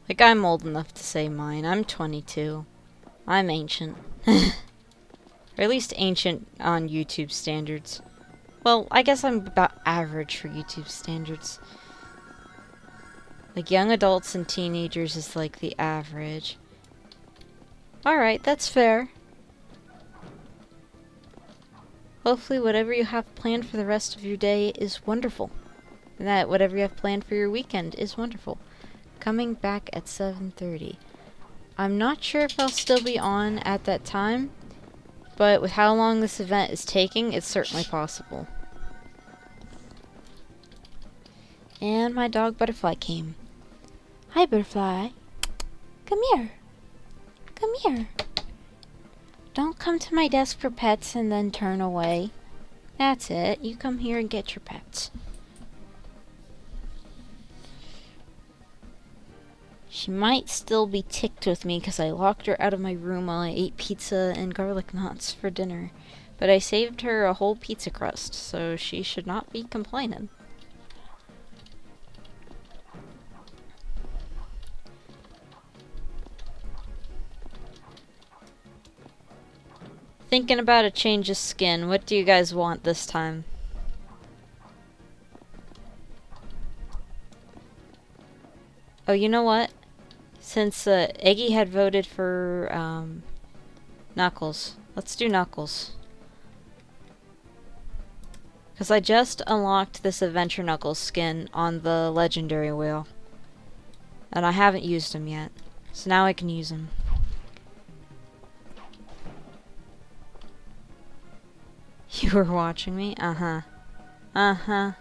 [SPEAKER 1] Like, I'm old enough to say mine. I'm 22. I'm ancient. Or at least ancient on YouTube standards. Well, I guess I'm about average for YouTube standards. Like, young adults and teenagers is like the average. Alright, that's fair. Hopefully whatever you have planned for the rest of your day is wonderful. And that whatever you have planned for your weekend is wonderful. Coming back at 7:30. I'm not sure if I'll still be on at that time, but with how long this event is taking, it's certainly possible. And my dog Butterfly came. Hi, Butterfly. Come here. Come here. Don't come to my desk for pets and then turn away. That's it. You come here and get your pets. She might still be ticked with me because I locked her out of my room while I ate pizza and garlic knots for dinner. But I saved her a whole pizza crust, so she should not be complaining. Thinking about a change of skin. What do you guys want this time? Oh, you know what? Since Eggy had voted for Knuckles, let's do Knuckles. Because I just unlocked this Adventure Knuckles skin on the Legendary Wheel. And I haven't used him yet. So now I can use him. You were watching me? Uh-huh. Uh-huh.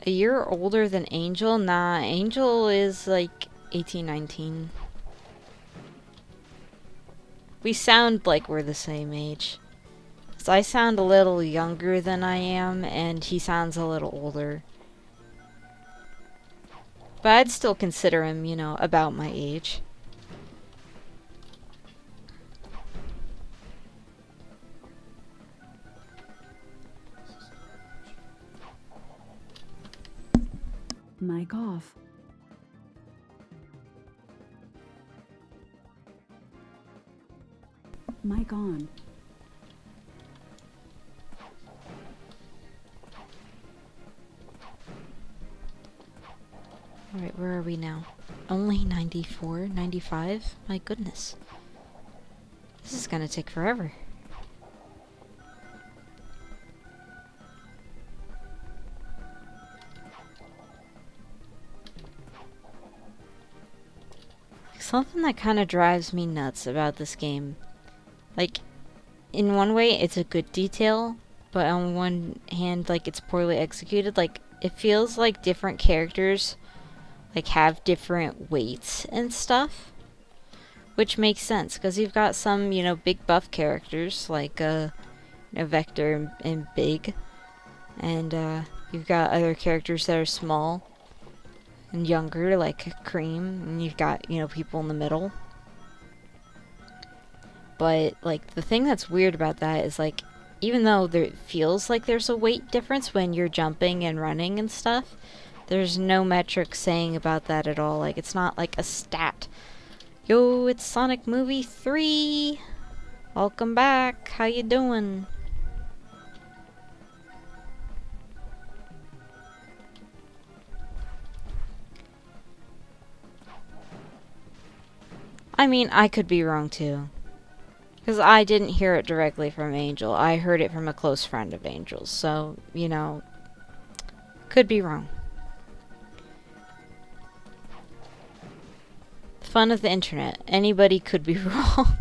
[SPEAKER 1] A year older than Angel? Nah, Angel is like 18, 19. We sound like we're the same age. So I sound a little younger than I am, and he sounds a little older. But I'd still consider him, you know, about my age.
[SPEAKER 2] Mic off. Mic on.
[SPEAKER 1] Alright, where are we now? Only 94? 95? My goodness. This is gonna take forever. Something that kind of drives me nuts about this game. Like, in one way, it's a good detail, but on one hand, like, it's poorly executed. Like, it feels like different characters, like, have different weights and stuff. Which makes sense, because you've got some, you know, big buff characters, like, Vector and Big. And, you've got other characters that are small and younger, like Cream, and you've got, you know, people in the middle. But, like, the thing that's weird about that is, like, even though there feels like there's a weight difference when you're jumping and running and stuff, there's no metric saying about that at all. Like, it's not like a stat. Yo, it's Sonic Movie 3! Welcome back, how you doing? I mean, I could be wrong too. Because I didn't hear it directly from Angel. I heard it from a close friend of Angel's. So, you know, could be wrong. Fun of the internet. Anybody could be wrong.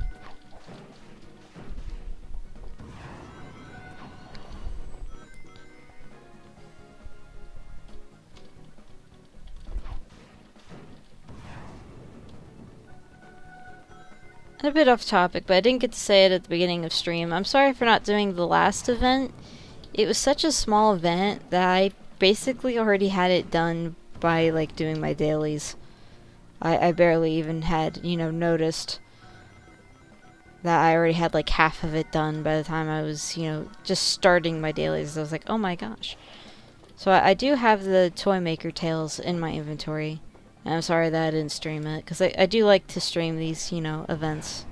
[SPEAKER 1] A bit off topic, but I didn't get to say it at the beginning of stream. I'm sorry for not doing the last event. It was such a small event that I basically already had it done by, like, doing my dailies. I barely even had, you know, noticed that I already had, like, half of it done by the time I was, you know, just starting my dailies. I was like, oh my gosh. So I do have the Toy Maker Tales in my inventory. And I'm sorry that I didn't stream it, because I do like to stream these, you know, events.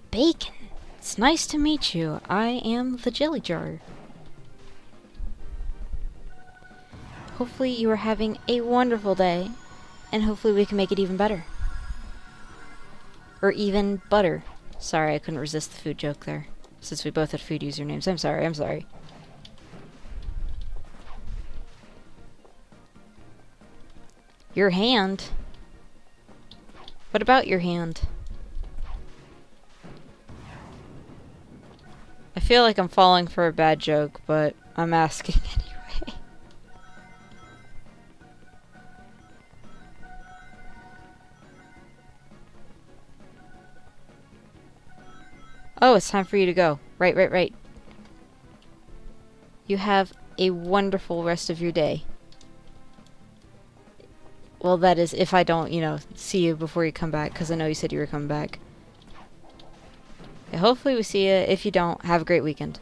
[SPEAKER 1] Bacon! It's nice to meet you. I am the Jelly Jar. Hopefully you are having a wonderful day, and hopefully we can make it even better. Or even butter. Sorry, I couldn't resist the food joke there. Since we both had food usernames. I'm sorry, I'm sorry. Your hand? What about your hand? I feel like I'm falling for a bad joke, but I'm asking anyway. Oh, it's time for you to go. Right. You have a wonderful rest of your day. Well, that is if I don't, you know, see you before you come back, because I know you said you were coming back. Yeah, hopefully we see you. If you don't, have a great weekend.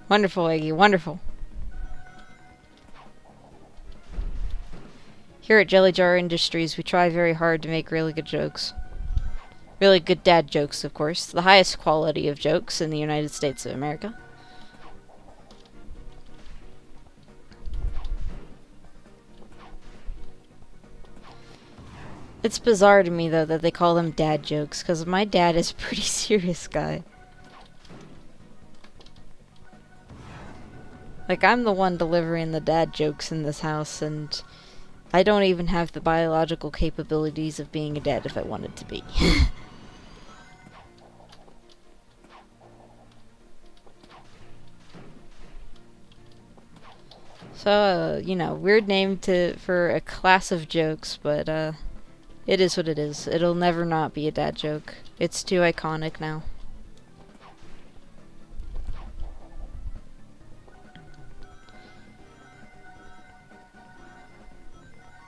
[SPEAKER 1] Wonderful, Eggy, wonderful. Here at Jelly Jar Industries, we try very hard to make really good jokes. Really good dad jokes, of course. The highest quality of jokes in the United States of America. It's bizarre to me, though, that they call them dad jokes, because my dad is a pretty serious guy. Like, I'm the one delivering the dad jokes in this house, and I don't even have the biological capabilities of being a dad if I wanted to be. So, you know, weird name for a class of jokes, but, It is what it is. It'll never not be a dad joke. It's too iconic now.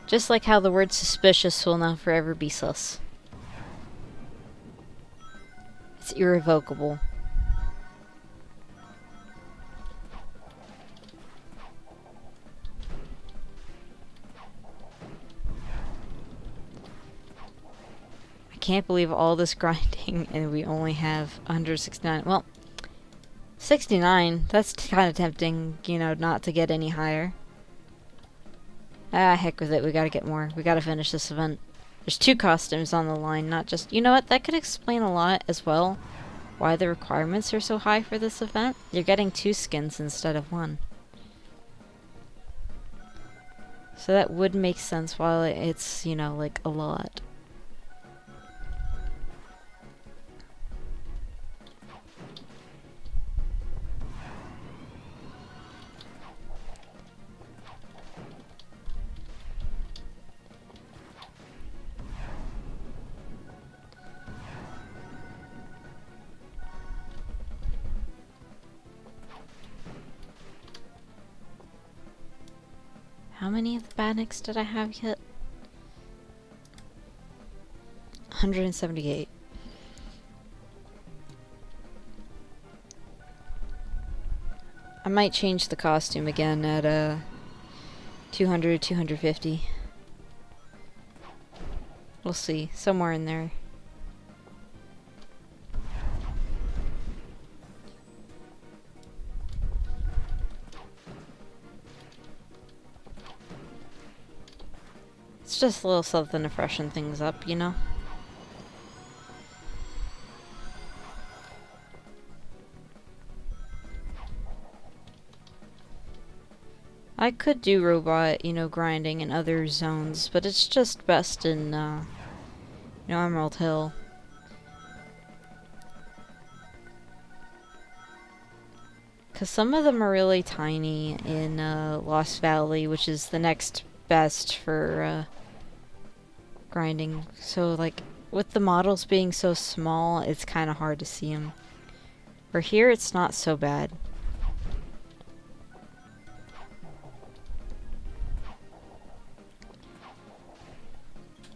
[SPEAKER 1] Just like how the word suspicious will now forever be sus. It's irrevocable. I can't believe all this grinding and we only have 169. Well, 69, that's kind of tempting, you know, not to get any higher. Ah, heck with it, we gotta get more. We gotta finish this event. There's 2 costumes on the line, not just... You know what, that could explain a lot as well. Why the requirements are so high for this event. You're getting 2 skins instead of 1. So that would make sense while it's, you know, like a lot. How many of the badniks did I have yet? 178. I might change the costume again at 200, 250. We'll see. Somewhere in there. It's just a little something to freshen things up, you know? I could do robot, you know, grinding in other zones, but it's just best in, you know, Emerald Hill. Because some of them are really tiny in Lost Valley, which is the next best for grinding. So, like, with the models being so small, it's kind of hard to see them. For here, it's not so bad.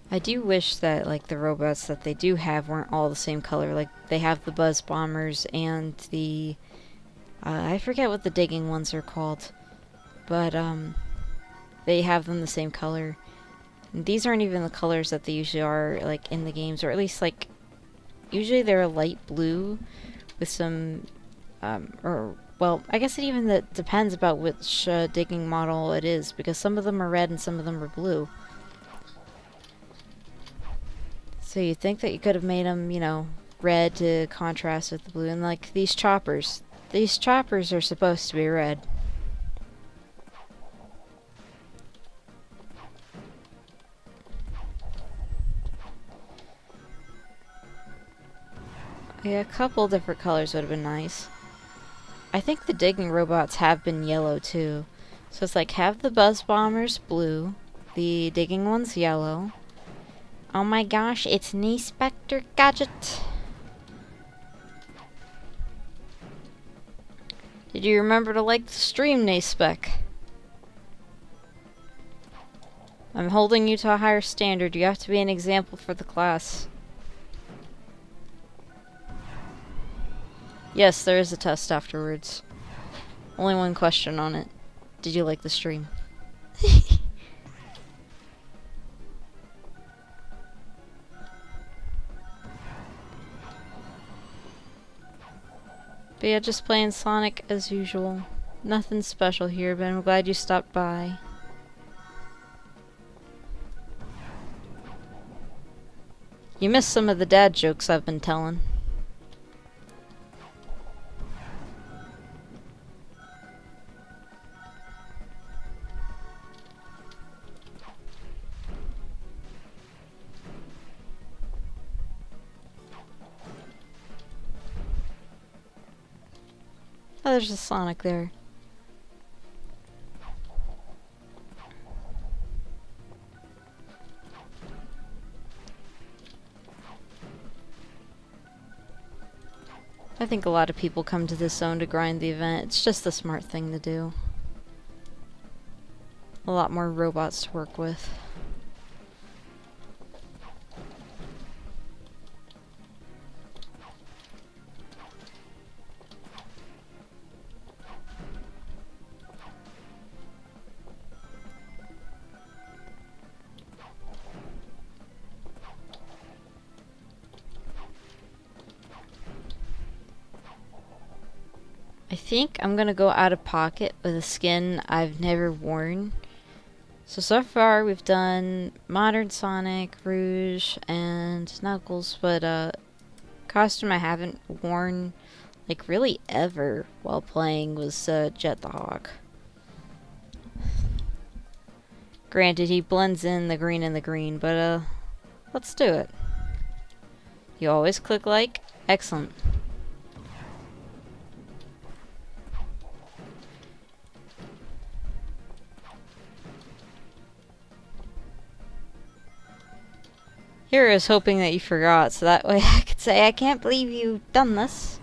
[SPEAKER 1] I do wish that, like, the robots that they do have weren't all the same color. Like, they have the Buzz Bombers and the... I forget what the digging ones are called. But, they have them the same color. And these aren't even the colors that they usually are, like, in the games. Or at least, like, usually they're a light blue with some... well, I guess it even depends about which digging model it is. Because some of them are red and some of them are blue. So you'd think that you could have made them, you know, red to contrast with the blue. And like these choppers. These choppers are supposed to be red. Yeah, a couple different colors would have been nice. I think the digging robots have been yellow too. So it's like have the Buzz Bombers blue, the digging ones yellow. Oh my gosh, it's Inspector Gadget. Did you remember to like the stream, Spec? I'm holding you to a higher standard. You have to be an example for the class. Yes, there is a test afterwards. Only one question on it. Did you like the stream? But yeah, just playing Sonic as usual. Nothing special here, but I'm glad you stopped by. You missed some of the dad jokes I've been telling. Oh, there's a Sonic there. I think a lot of people come to this zone to grind the event. It's just the smart thing to do. A lot more robots to work with. I think I'm gonna go out of pocket with a skin I've never worn. So far we've done Modern Sonic, Rouge, and Knuckles, but costume I haven't worn like really ever while playing was Jet the Hawk. Granted, he blends in the green and the green, but let's do it. You always click like. Excellent. Here is hoping that you forgot, so that way I could say, I can't believe you've done this.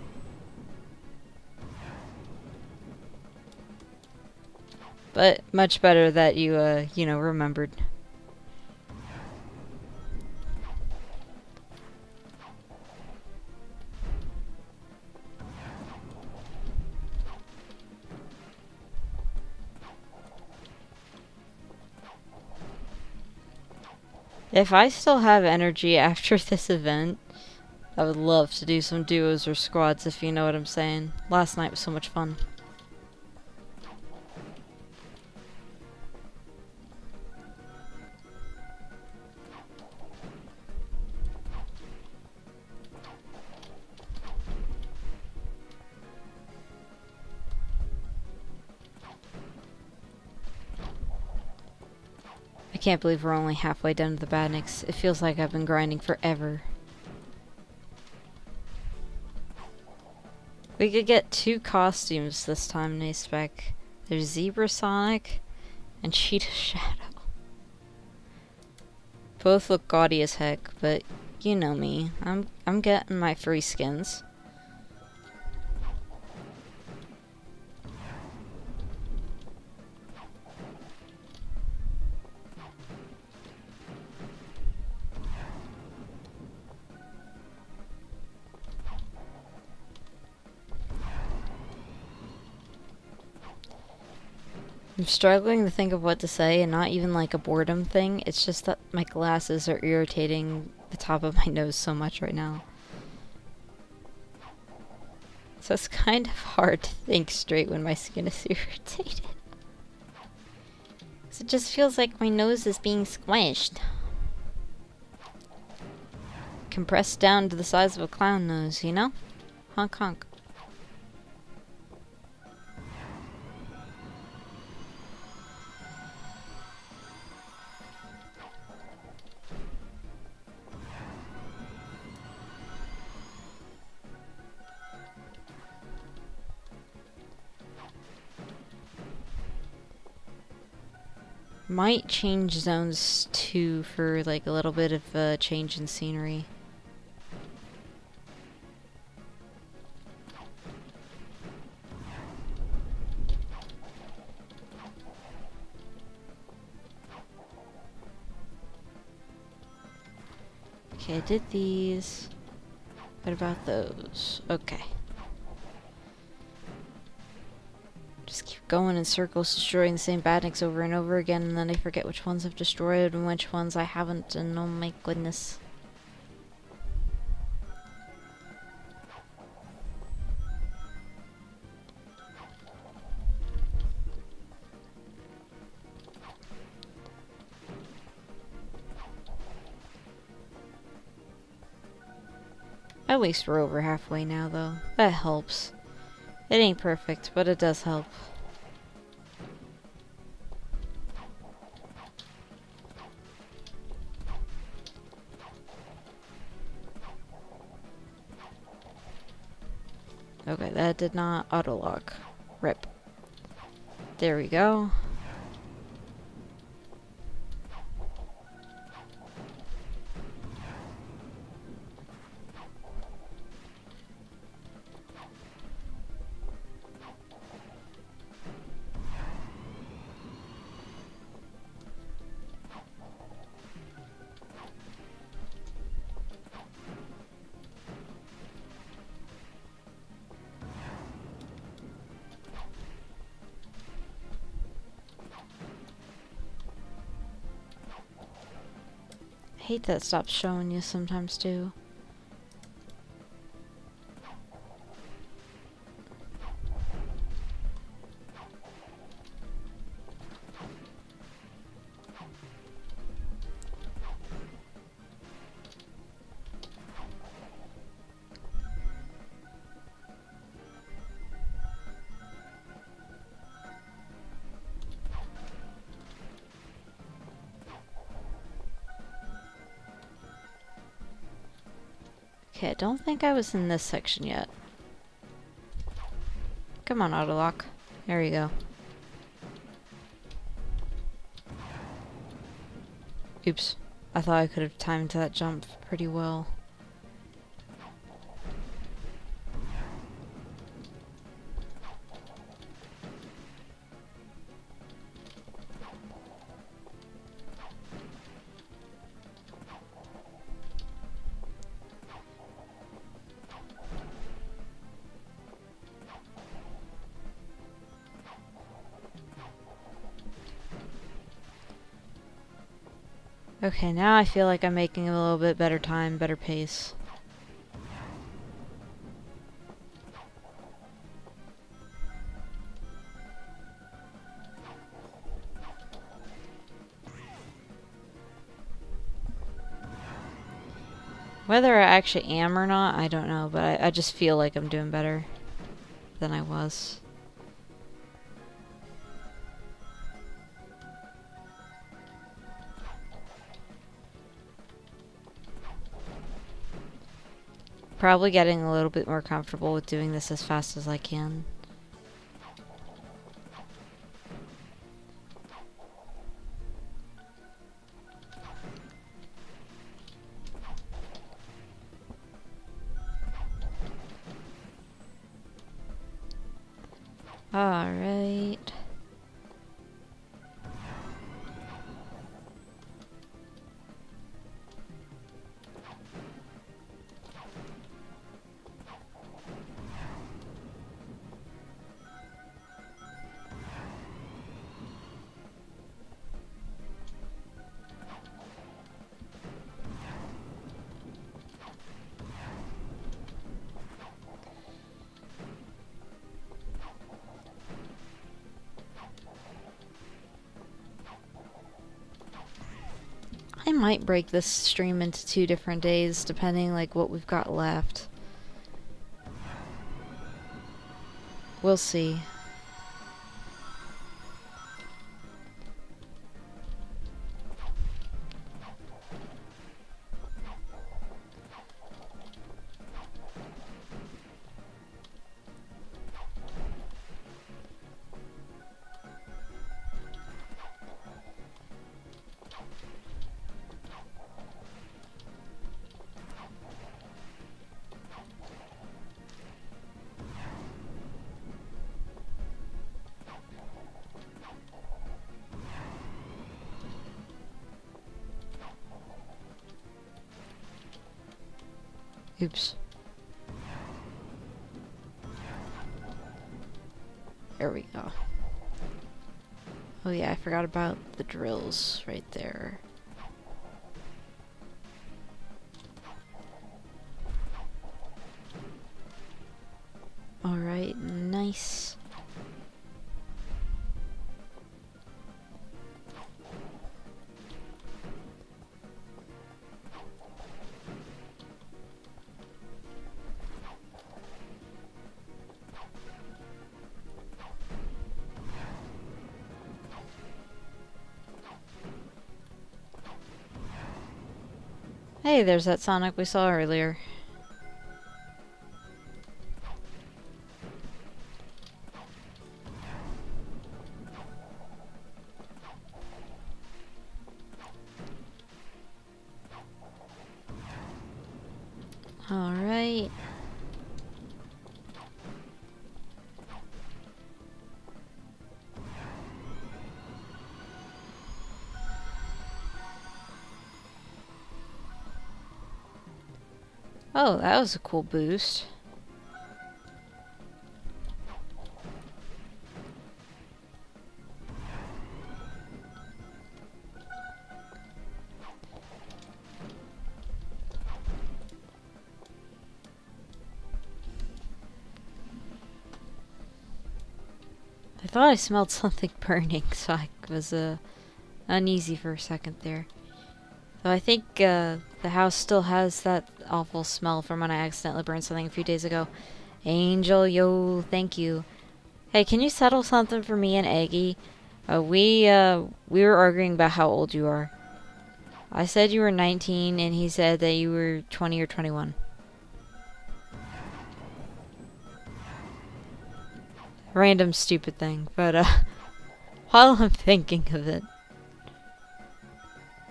[SPEAKER 1] But much better that you, remembered. If I still have energy after this event, I would love to do some duos or squads, if you know what I'm saying. Last night was so much fun. I can't believe we're only halfway done to the Badniks. It feels like I've been grinding forever. We could get 2 costumes this time, Spec. There's Zebra Sonic and Cheetah Shadow. Both look gaudy as heck, but you know me. I'm getting my free skins. I'm struggling to think of what to say, and not even like a boredom thing. It's just that my glasses are irritating the top of my nose so much right now. So it's kind of hard to think straight when my skin is irritated. So it just feels like my nose is being squished. Compressed down to the size of a clown nose, you know? Honk honk. Might change zones too for like a little bit of a change in scenery. Okay, I did these. What about those? Okay. Just keep going in circles, destroying the same badniks over and over again, and then I forget which ones I've destroyed and which ones I haven't, and oh my goodness. At least we're over halfway now, though. That helps. It ain't perfect, but it does help. Okay, that did not auto-lock. Rip. There we go. hate that it stops showing you sometimes too. Okay, I don't think I was in this section yet. Come on, autolock. There you go. Oops. I thought I could have timed that jump pretty well. Okay, now I feel like I'm making a little bit better time, better pace. Whether I actually am or not, I don't know, but I just feel like I'm doing better than I was. Probably getting a little bit more comfortable with doing this as fast as I can. Alright. I might break this stream into 2 different days, depending like what we've got left. We'll see. Oops. There we go. Oh yeah, I forgot about the drills right there. Alright, nice. Hey, there's that Sonic we saw earlier. Alright. Oh, that was a cool boost. thought I smelled something burning, so I was uneasy for a second there. Though I think the house still has that awful smell from when I accidentally burned something a few days ago. Angel, yo, thank you. Hey, can you settle something for me and Aggie? We were arguing about how old you are. I said you were 19, and he said that you were 20 or 21. Random stupid thing, but while I'm thinking of it,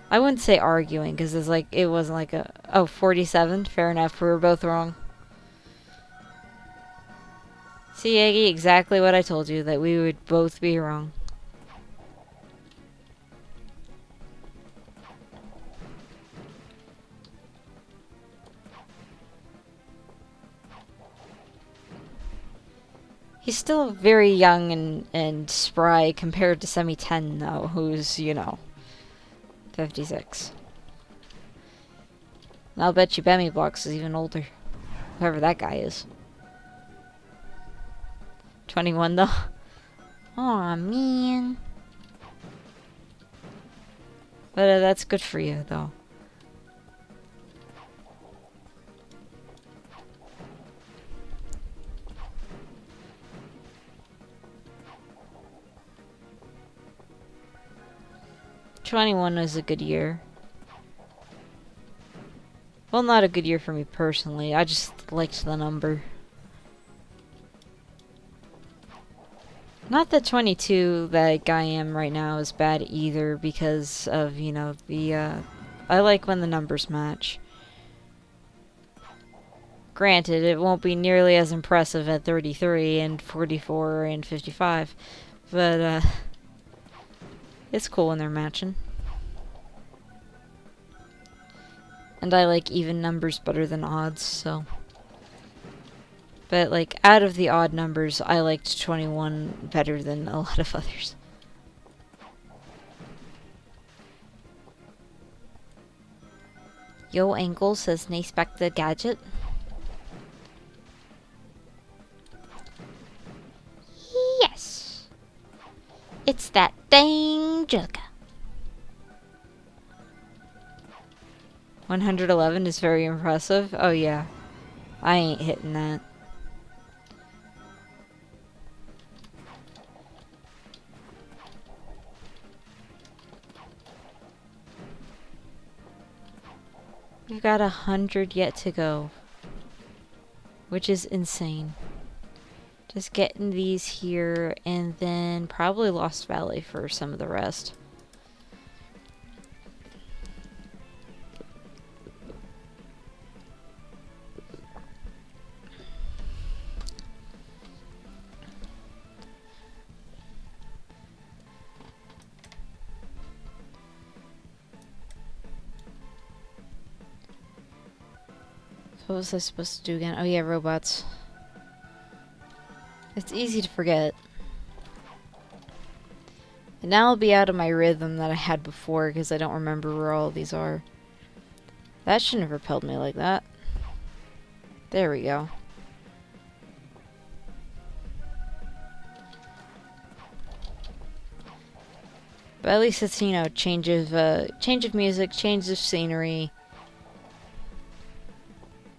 [SPEAKER 1] I wouldn't say arguing, because it wasn't like a... Oh, 47? Fair enough, we were both wrong. See, Aggie, exactly what I told you, that we would both be wrong. He's still very young and spry compared to Semi-10, though, who's, 56. And I'll bet you Bemmy Blocks is even older. Whoever that guy is. 21, though. Aw, man. But that's good for you, though. '21 was a good year. Well, not a good year for me personally. I just liked the number. Not that 22, that I am right now, is bad either because of, I like when the numbers match. Granted, it won't be nearly as impressive at 33 and 44 and 55, but, it's cool when they're matching. And I like even numbers better than odds, so. But, out of the odd numbers, I liked 21 better than a lot of others. Yo, Ankle says, nice back the gadget. Yes! It's that dang Jugga. 111 is very impressive. Oh, yeah. I ain't hitting that. We've got 100 yet to go. Which is insane. Just getting these here, and then probably Lost Valley for some of the rest. What was I supposed to do again? Oh yeah, robots. It's easy to forget. And now I'll be out of my rhythm that I had before because I don't remember where all of these are. That shouldn't have repelled me like that. There we go. But at least it's, change of music, change of scenery.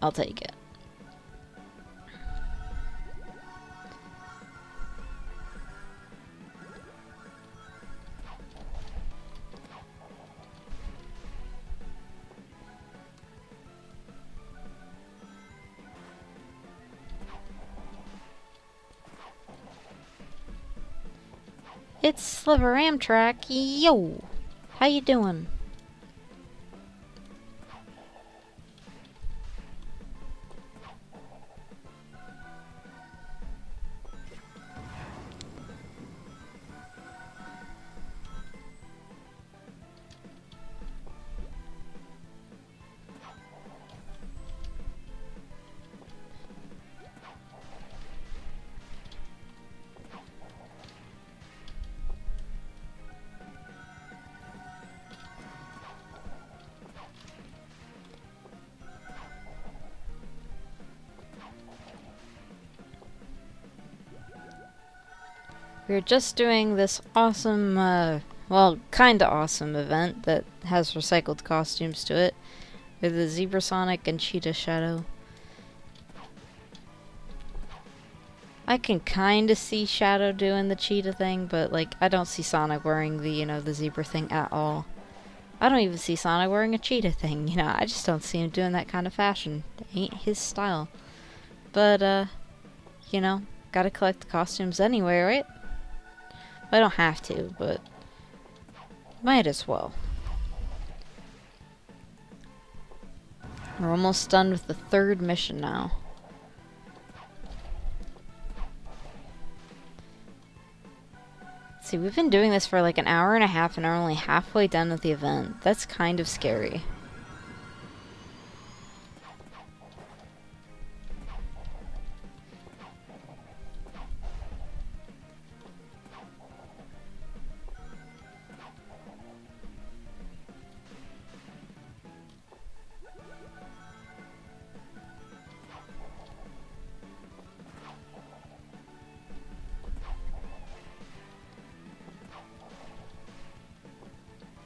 [SPEAKER 1] I'll take it. It's Sliver Amtrak. Yo! How you doing? We're just doing this awesome, well, kinda awesome event that has recycled costumes to it, with the Zebra Sonic and Cheetah Shadow. I can kinda see Shadow doing the cheetah thing, but, like, I don't see Sonic wearing the, the zebra thing at all. I don't even see Sonic wearing a cheetah thing, I just don't see him doing that kind of fashion. It ain't his style. But, gotta collect the costumes anyway, right? I don't have to, but might as well. We're almost done with the third mission now. See, we've been doing this for like an hour and a half and are only halfway done with the event. That's kind of scary.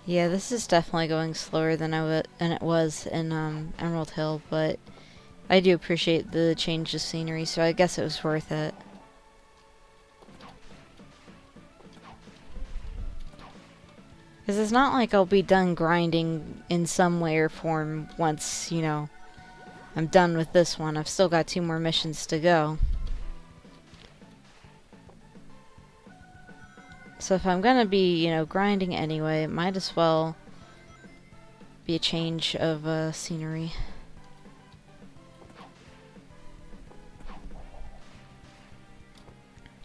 [SPEAKER 1] Yeah, this is definitely going slower than it was in Emerald Hill, but I do appreciate the change of scenery, so I guess it was worth it. Because it's not like I'll be done grinding in some way or form once, I'm done with this one. I've still got 2 more missions to go. So if I'm gonna be, grinding anyway, it might as well be a change of scenery.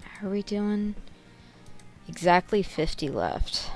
[SPEAKER 1] How are we doing? Exactly 50 left.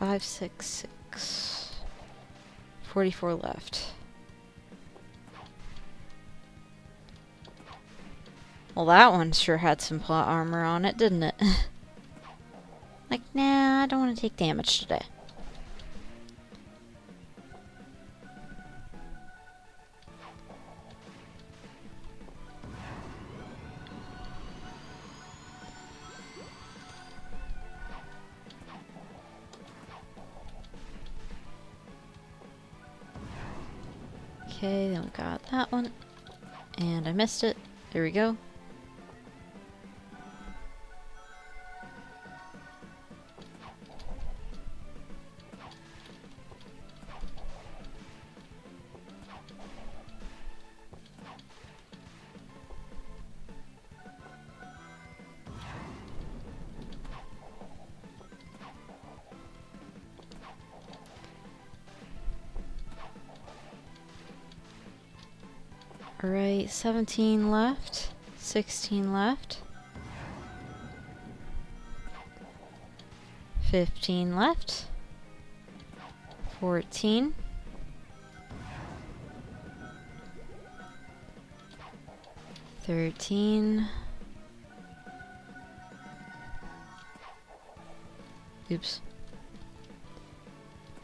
[SPEAKER 1] Five, 6, 6. 44 left. Well, that one sure had some plot armor on it, didn't it? Like, nah, I don't want to take damage today. Okay, then we got that one. And I missed it. There we go. Alright, 17 left, 16 left, 15 left, 14, 13, oops,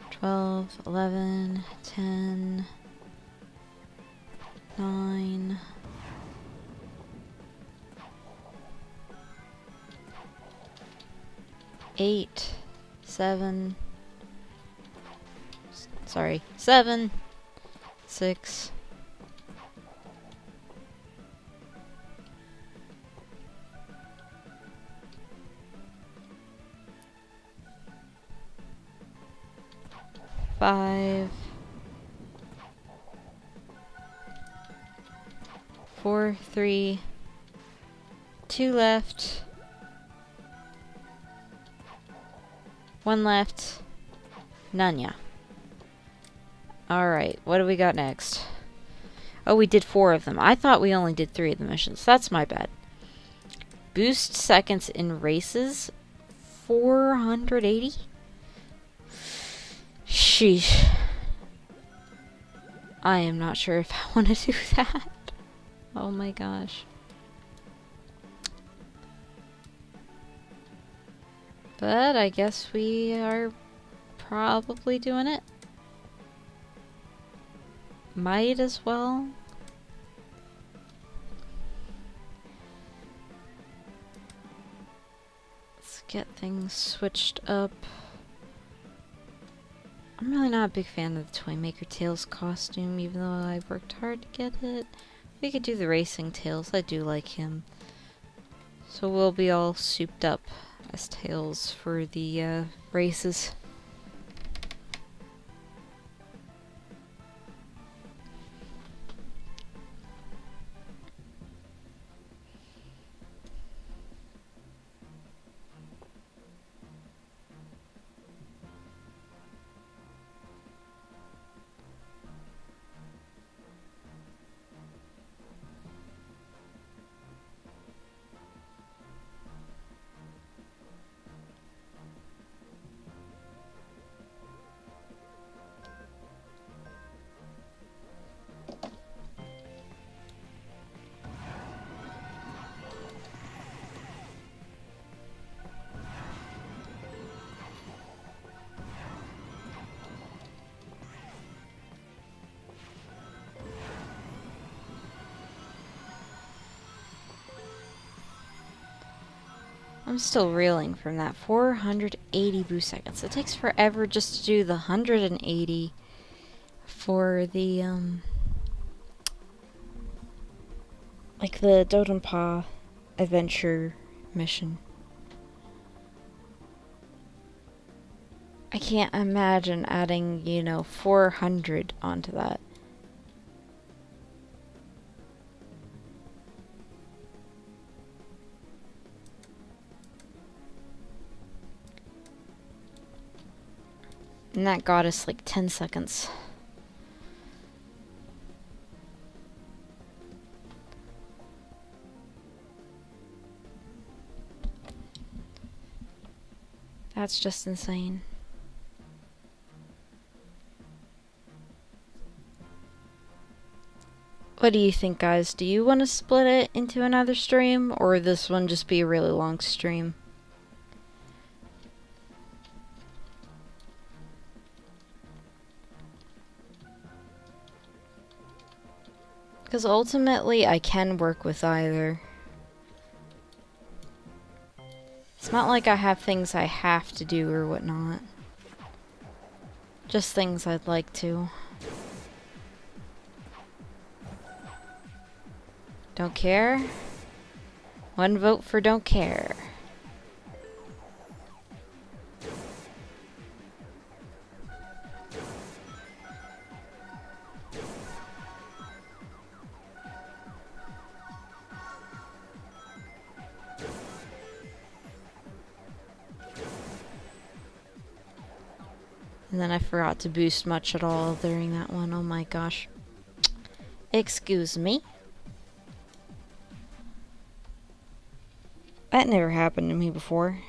[SPEAKER 1] 12, 11, 10, 9, 8, 7, sorry, 7, 6, 5, 4, 3, 2 left, 1 left, none, yeah. Alright, what do we got next? Oh, we did 4 of them. I thought we only did 3 of the missions. That's my bad. Boost seconds in races, 480? Sheesh. I am not sure if I want to do that. Oh my gosh. But I guess we are probably doing it. Might as well. Let's get things switched up. I'm really not a big fan of the Toymaker Tails costume, even though I worked hard to get it. We could do the Racing Tails. I do like him. So we'll be all souped up as Tails for the races. I'm still reeling from that 480 boost seconds. It takes forever just to do the 180 for the, like the Dotonpa adventure mission. I can't imagine adding, 400 onto that. And that got us like 10 seconds. That's just insane. What do you think, guys? Do you want to split it into another stream, or this one just be a really long stream? Because ultimately, I can work with either. It's not like I have things I have to do or whatnot. Just things I'd like to. Don't care? One vote for don't care. And then I forgot to boost much at all during that one. Oh my gosh. Excuse me. That never happened to me before.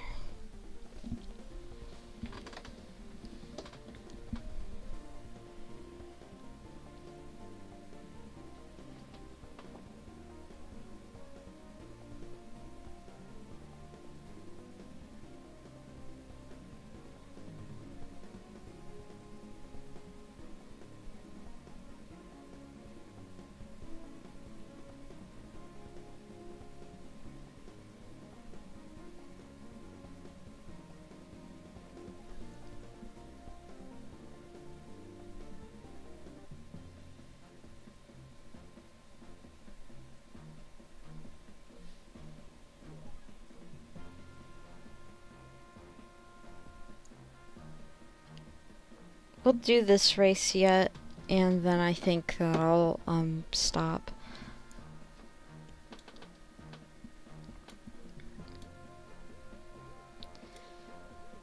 [SPEAKER 1] we'll do this race yet, and then I think that I'll stop.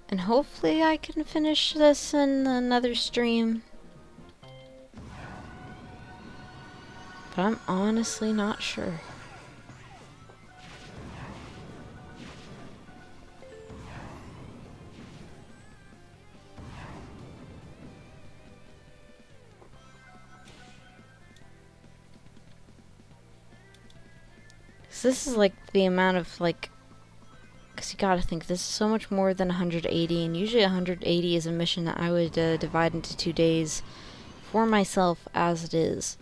[SPEAKER 1] And hopefully I can finish this in another stream. But I'm honestly not sure. This is like the amount of like, because you gotta think this is so much more than 180, and usually 180 is a mission that I would divide into 2 days for myself as it is.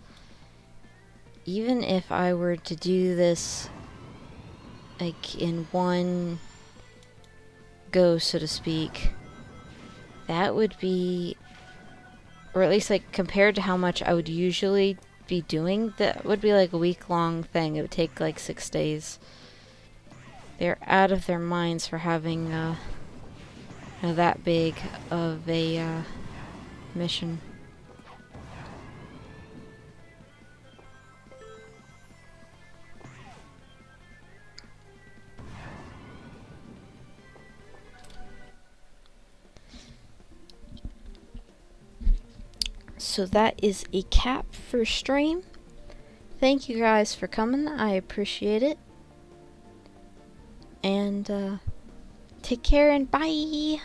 [SPEAKER 1] Even if I were to do this like in one go, so to speak, that would be, or at least like compared to how much I would usually be doing, that would be like a week-long thing. It would take like 6 days. They're out of their minds for having that big of a mission. So that is a cap for stream. Thank you guys for coming. I appreciate it. And take care and bye.